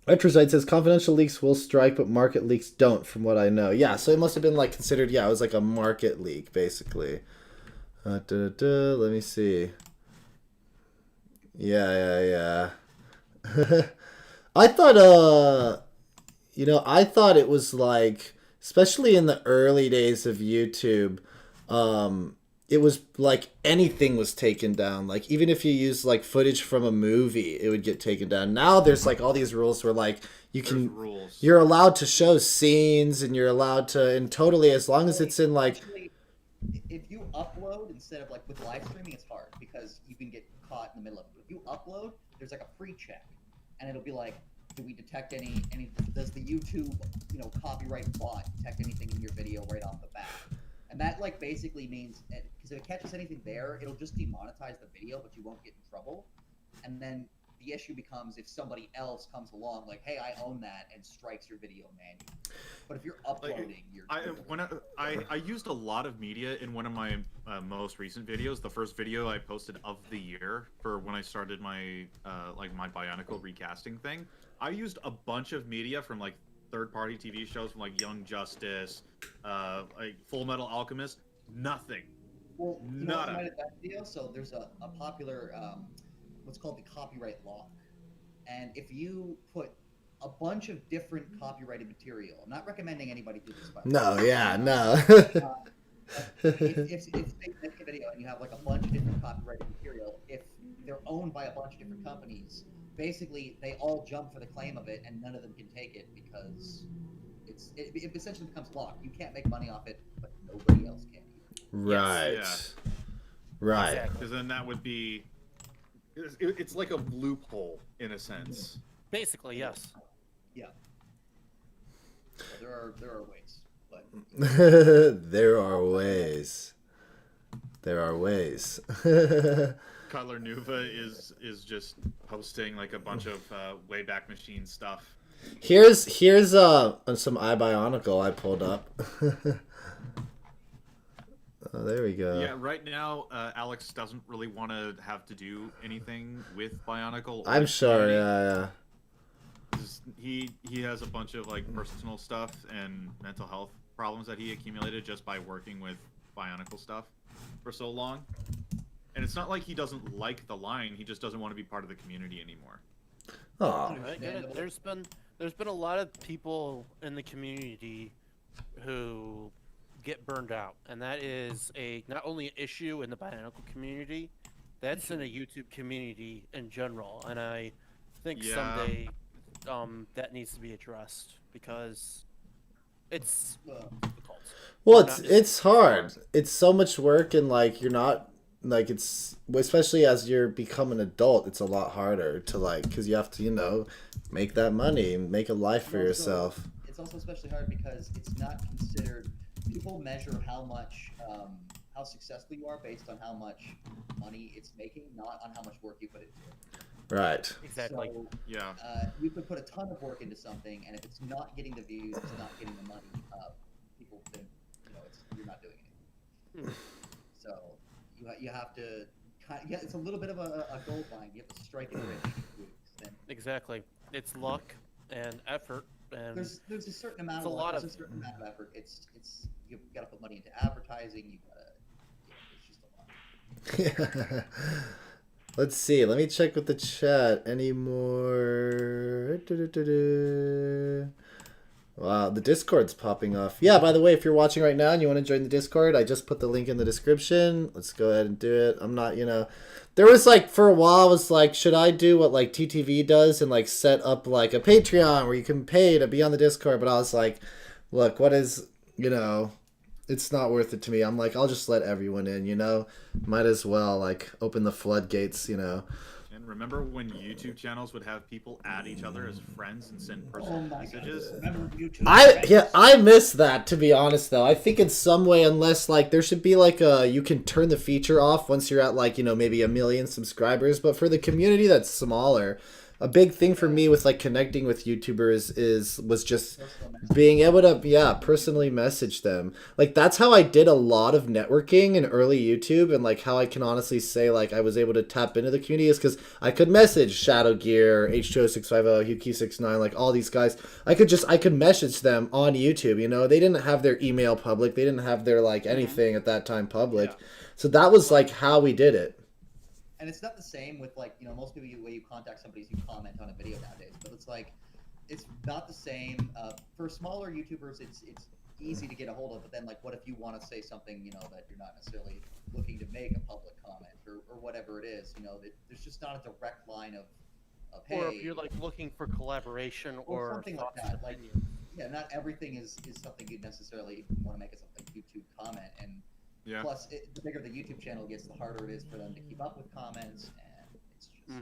Etrosite says confidential leaks will strike, but market leaks don't, from what I know. Yeah, so it must have been like considered. Yeah, it was like a market leak basically. Let me see. Yeah. I thought I thought it was like, especially in the early days of YouTube, it was like anything was taken down. Like even if you use like footage from a movie, it would get taken down. Now there's like all these rules where like you're allowed to show scenes and you're allowed to, and totally as long as it's in like. Actually, if you upload instead of like with live streaming, it's hard because you can get caught in the middle of it. If you upload, there's like a pre-check, and it'll be like, do we detect any? Does the YouTube copyright bot detect anything in your video right off the bat? And that like basically means, because if it catches anything there, it'll just demonetize the video, but you won't get in trouble. And then the issue becomes if somebody else comes along, like, hey, I own that, and strikes your video manually. But if you're uploading, I used a lot of media in one of my most recent videos. The first video I posted of the year for when I started my my Bionicle recasting thing. I used a bunch of media from like third-party TV shows from like Young Justice, like Full Metal Alchemist. Nothing. Well, nada. I that video. So there's a popular what's called the copyright lock, and if you put a bunch of different copyrighted material, I'm not recommending anybody do this. No. If they make a video and you have like a bunch of different copyrighted material, if they're owned by a bunch of different companies, basically they all jump for the claim of it, and none of them can take it because it essentially becomes locked. You can't make money off it, but nobody else can. Right. Yes, yeah. Right. Because then that would be, it's like a loophole in a sense. Basically, yes. Yeah. So there are ways, but there are ways. There are ways. Cutler Nuva is just posting like a bunch of Wayback Machine stuff. Here's some iBionicle I pulled up. Oh, there we go. Yeah, right now Alex doesn't really want to have to do anything with Bionicle. I'm sure, yeah. He has a bunch of like personal stuff and mental health problems that he accumulated just by working with Bionicle stuff for so long. And it's not like he doesn't like the line; he just doesn't want to be part of the community anymore. Oh, I get it. There's been a lot of people in the community who get burned out, and that is not only an issue in the Bionicle community, that's in a YouTube community in general. And I think someday that needs to be addressed because it's difficult. Well, it's hard. It's so much work, and like you're not like it's especially as you're become an adult. It's a lot harder to like because you have to make that money, make a life for yourself. It's also especially hard because it's not considered. People measure how much how successful you are based on how much money it's making, not on how much work you put into it. Right. Exactly. So, Yeah. You could put a ton of work into something, and if it's not getting the views, it's not getting the money. People think you're not doing it. So you have to. It's a little bit of a gold mine. You have to strike it rich. Exactly. It's luck and effort. And there's a certain amount of luck, a certain amount of effort. It's you've got to put money into advertising. It's just a lot. Let's see. Let me check with the chat. Any more? Wow, the Discord's popping off. Yeah, by the way, if you're watching right now and you want to join the Discord, I just put the link in the description. Let's go ahead and do it. I'm not, there was like, for a while, I was like, should I do what like TTV does and like set up like a Patreon where you can pay to be on the Discord? But I was like, look, what is, it's not worth it to me. I'm like, I'll just let everyone in, might as well like open the floodgates, And remember when YouTube channels would have people add each other as friends and send personal messages? Remember YouTube? I miss that, to be honest, though. I think in some way, unless like there should be like you can turn the feature off once you're at like maybe 1 million subscribers. But for the community that's smaller, a big thing for me with like connecting with YouTubers was just being able to personally message them. Like that's how I did a lot of networking in early YouTube, and like how I can honestly say like I was able to tap into the community is because I could message Shadow Gear, H20650, Huki69, like all these guys. I could message them on YouTube. You know, they didn't have their email public, they didn't have their like anything at that time public. Yeah. So that was like how we did it. And it's not the same with like, you know, most people, the way you contact somebody is you comment on a video nowadays, but it's like, it's not the same. For smaller YouTubers, it's easy to get a hold of, but then like, what if you want to say something, you know, that you're not necessarily looking to make a public comment or whatever it is, you know, there's just not a direct line of hey. Or if you're like looking for collaboration or something like thoughts and that. Like, opinions. yeah, not everything is something you'd necessarily want to make as a YouTube comment. And Yeah. plus, the bigger the YouTube channel gets, the harder it is for them to keep up with comments, and it's just.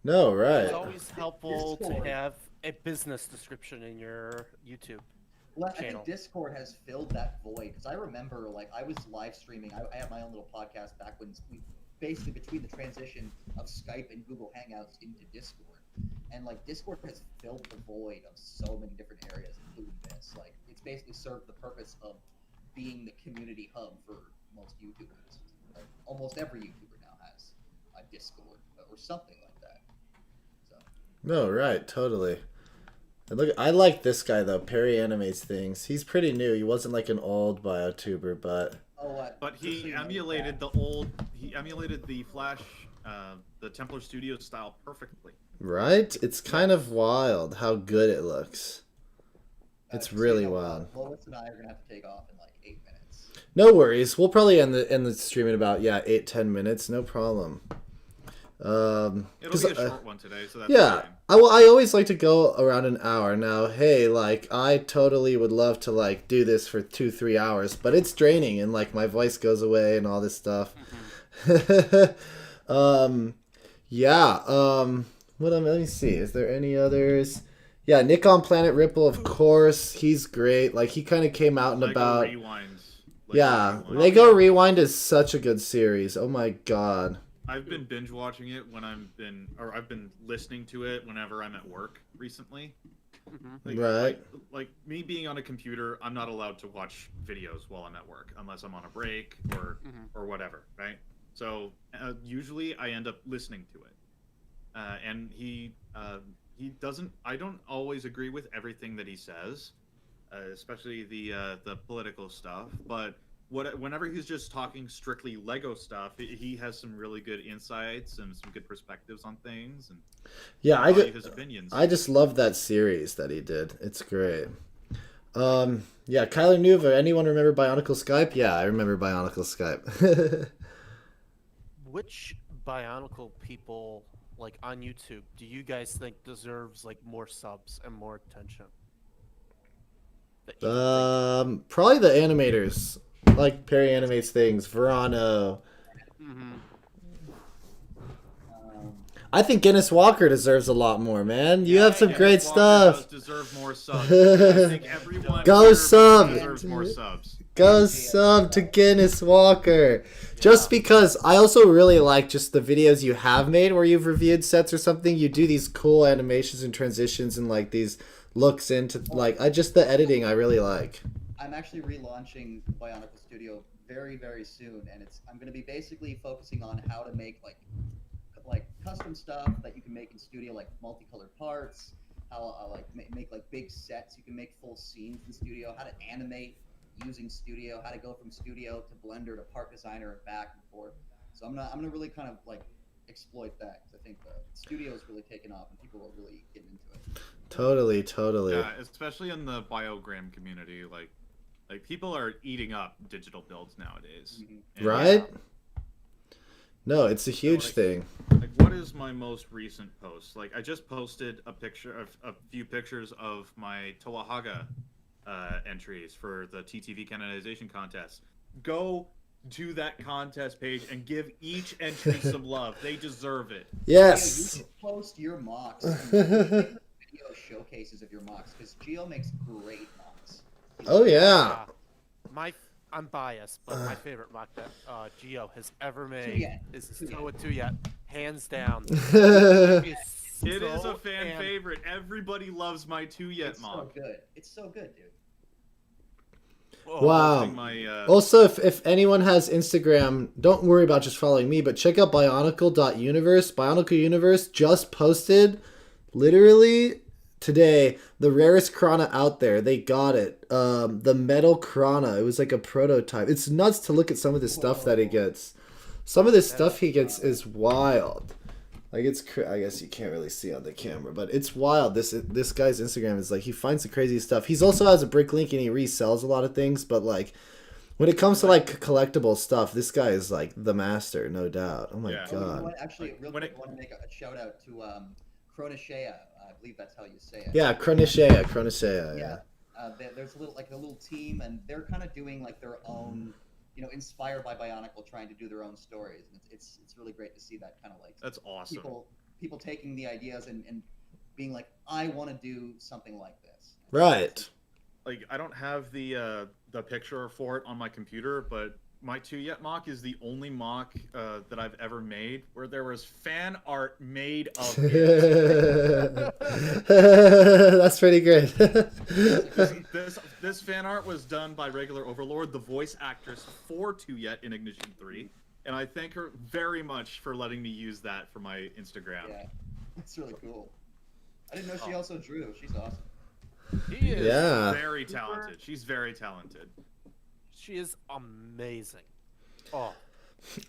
No, right. It's always helpful to have a business description in your YouTube Well, I channel. think Discord has filled that void because I remember, like, I was live streaming. I had my own little podcast back when we basically between the transition of Skype and Google Hangouts into Discord, and like Discord has filled the void of so many different areas, including this. Like, it's basically served the purpose of being the community hub for most YouTubers. Like, almost every YouTuber now has a Discord or something like that. So. No, right, totally. And look, I like this guy though. Perry animates things. He's pretty new. He wasn't like an old BioTuber, but But he emulated the Flash, the Templar Studio style perfectly. right? It's kind of wild how good it looks. It's really wild. Lois and I are gonna have to take off in like 8 minutes. No worries. We'll probably end the stream in about 8-10 minutes. No problem. It'll be a short one today, so that's yeah. fine. I always like to go around an hour. Now, hey, like I totally would love to like do this for 2-3 hours, but it's draining and like my voice goes away and all this stuff. Let me see. Is there any others? Yeah, Nick on Planet Ripple, of course. He's great. Like he kind of came out and Lego about. Rewinds. Lego Rewind is such a good series. Oh my god. I've been binge watching it when I've been listening to it whenever I'm at work recently. Right. Like me being on a computer, I'm not allowed to watch videos while I'm at work unless I'm on a break or whatever, right? So usually I end up listening to it, and he doesn't. I don't always agree with everything that he says, especially the political stuff, but. Whenever he's just talking strictly Lego stuff, he has some really good insights and some good perspectives on things, and his opinions. I just love that series that he did. It's great. Kyler Nuva. Anyone remember Bionicle Skype? Yeah, I remember Bionicle Skype. Which Bionicle people like on YouTube do you guys think deserves like more subs and more attention? Probably the animators. Like Perry animates things, Verano. I think Guinness Walker deserves a lot more, man. You have some great stuff. Does deserve more subs. I think everyone Go sub. deserves more subs. Go sub to Guinness Walker. Just because I also really like just the videos you have made where you've reviewed sets or something. You do these cool animations and transitions and like these looks into like the editing I really like. I'm actually relaunching Bionicle Studio very, very soon, and I'm going to be basically focusing on how to make like custom stuff that you can make in Studio, like multicolored parts. How make like big sets you can make full scenes in Studio. How to animate using Studio. How to go from Studio to Blender to Part Designer and back and forth. So I'm gonna really kind of like exploit that because I think the Studio is really taken off and people are really getting into it. Totally. Yeah, especially in the Biogram community, like people are eating up digital builds nowadays. And, right? No, it's a huge thing. Like, what is my most recent post? Like, I just posted a few pictures of my Toa entries for the TTV canonization contest. Go to that contest page and give each entry some love. They deserve it. Yes. You should post your mocks. Video showcases of your mocks because Geo makes great mocks. Oh yeah. I'm biased, but my favorite mock that Geo has ever made is Toa Inika, hands down. It's It is a So fan favorite. Everybody loves my 2 yet It's mock. so good. It's so good, dude. Wow. Posting my, Also, if anyone has Instagram, don't worry about just following me, but check out bionicle.universe. Bionicle Universe just posted, literally today, the rarest Krana out there. They got it. The metal Krana. It was like a prototype. It's nuts to look at some of the stuff that he gets. Some of the stuff he gets is wild. Like I guess you can't really see on the camera, but it's wild. This guy's Instagram is like, he finds the craziest stuff. He's also has a brick link and he resells a lot of things, but like when it comes to like collectible stuff, this guy is like the master, no doubt. Oh my Yeah. Oh, you know god. what? Actually, real quick, I want to make a shout out to Chronishea. I believe that's how you say it. Yeah, Chronishea. Yeah. There's a little team, and they're kind of doing like their own, inspired by Bionicle, trying to do their own stories. And it's really great to see that kind of like that's awesome. people taking the ideas and being like, I want to do something like this. Right. Like, I don't have the picture for it on my computer, but my 2 yet mock is the only mock that I've ever made where there was fan art made of it. That's pretty great. This fan art was done by regular Overlord, the voice actress for 2 yet in Ignition 3, and I thank her very much for letting me use that for my Instagram. Yeah, it's really cool. I didn't know she also drew. She's awesome. He is Yeah. Very talented. She's very talented. She is amazing. Oh.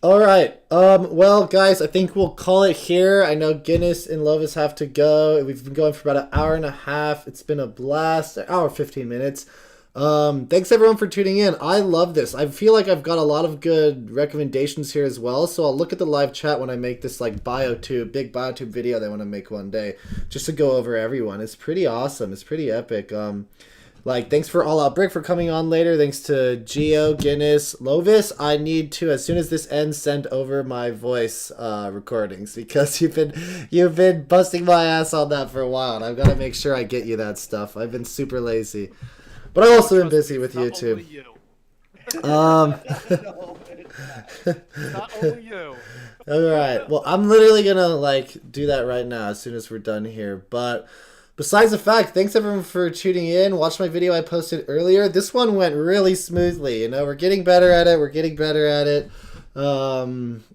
All right. Well, guys, I think we'll call it here. I know Guinness and Lovis have to go. We've been going for about an hour and a half. It's been a blast. An hour, 15 minutes. Thanks everyone for tuning in. I love this. I feel like I've got a lot of good recommendations here as well. So I'll look at the live chat when I make this like big BioTube video that I want to make one day, just to go over everyone. It's pretty awesome. It's pretty epic. Thanks for All Out Brick for coming on later. Thanks to Geo, Guinness, Lovis. I need to, as soon as this ends, send over my voice recordings because you've been busting my ass on that for a while, and I've got to make sure I get you that stuff. I've been super lazy, but I've also been busy with YouTube. No, Not only you. All right. Well, I'm literally gonna do that right now as soon as we're done here, but. Besides the fact, thanks everyone for tuning in. Watch my video I posted earlier. This one went really smoothly. We're getting better at it.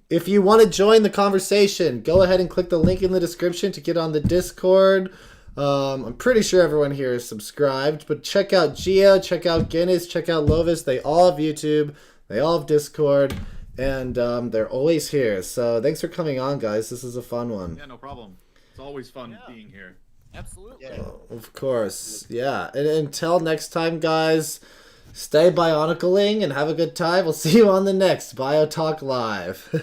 If you want to join the conversation, go ahead and click the link in the description to get on the Discord. I'm pretty sure everyone here is subscribed, but check out Geo, check out Guinness, check out Lovis. They all have YouTube. They all have Discord. And they're always here. So thanks for coming on, guys. This is a fun one. Yeah, no problem. It's always fun being here. Absolutely. Yeah. Of course. Yeah. And until next time, guys, stay Bionicling and have a good time. We'll see you on the next BioTalk Live.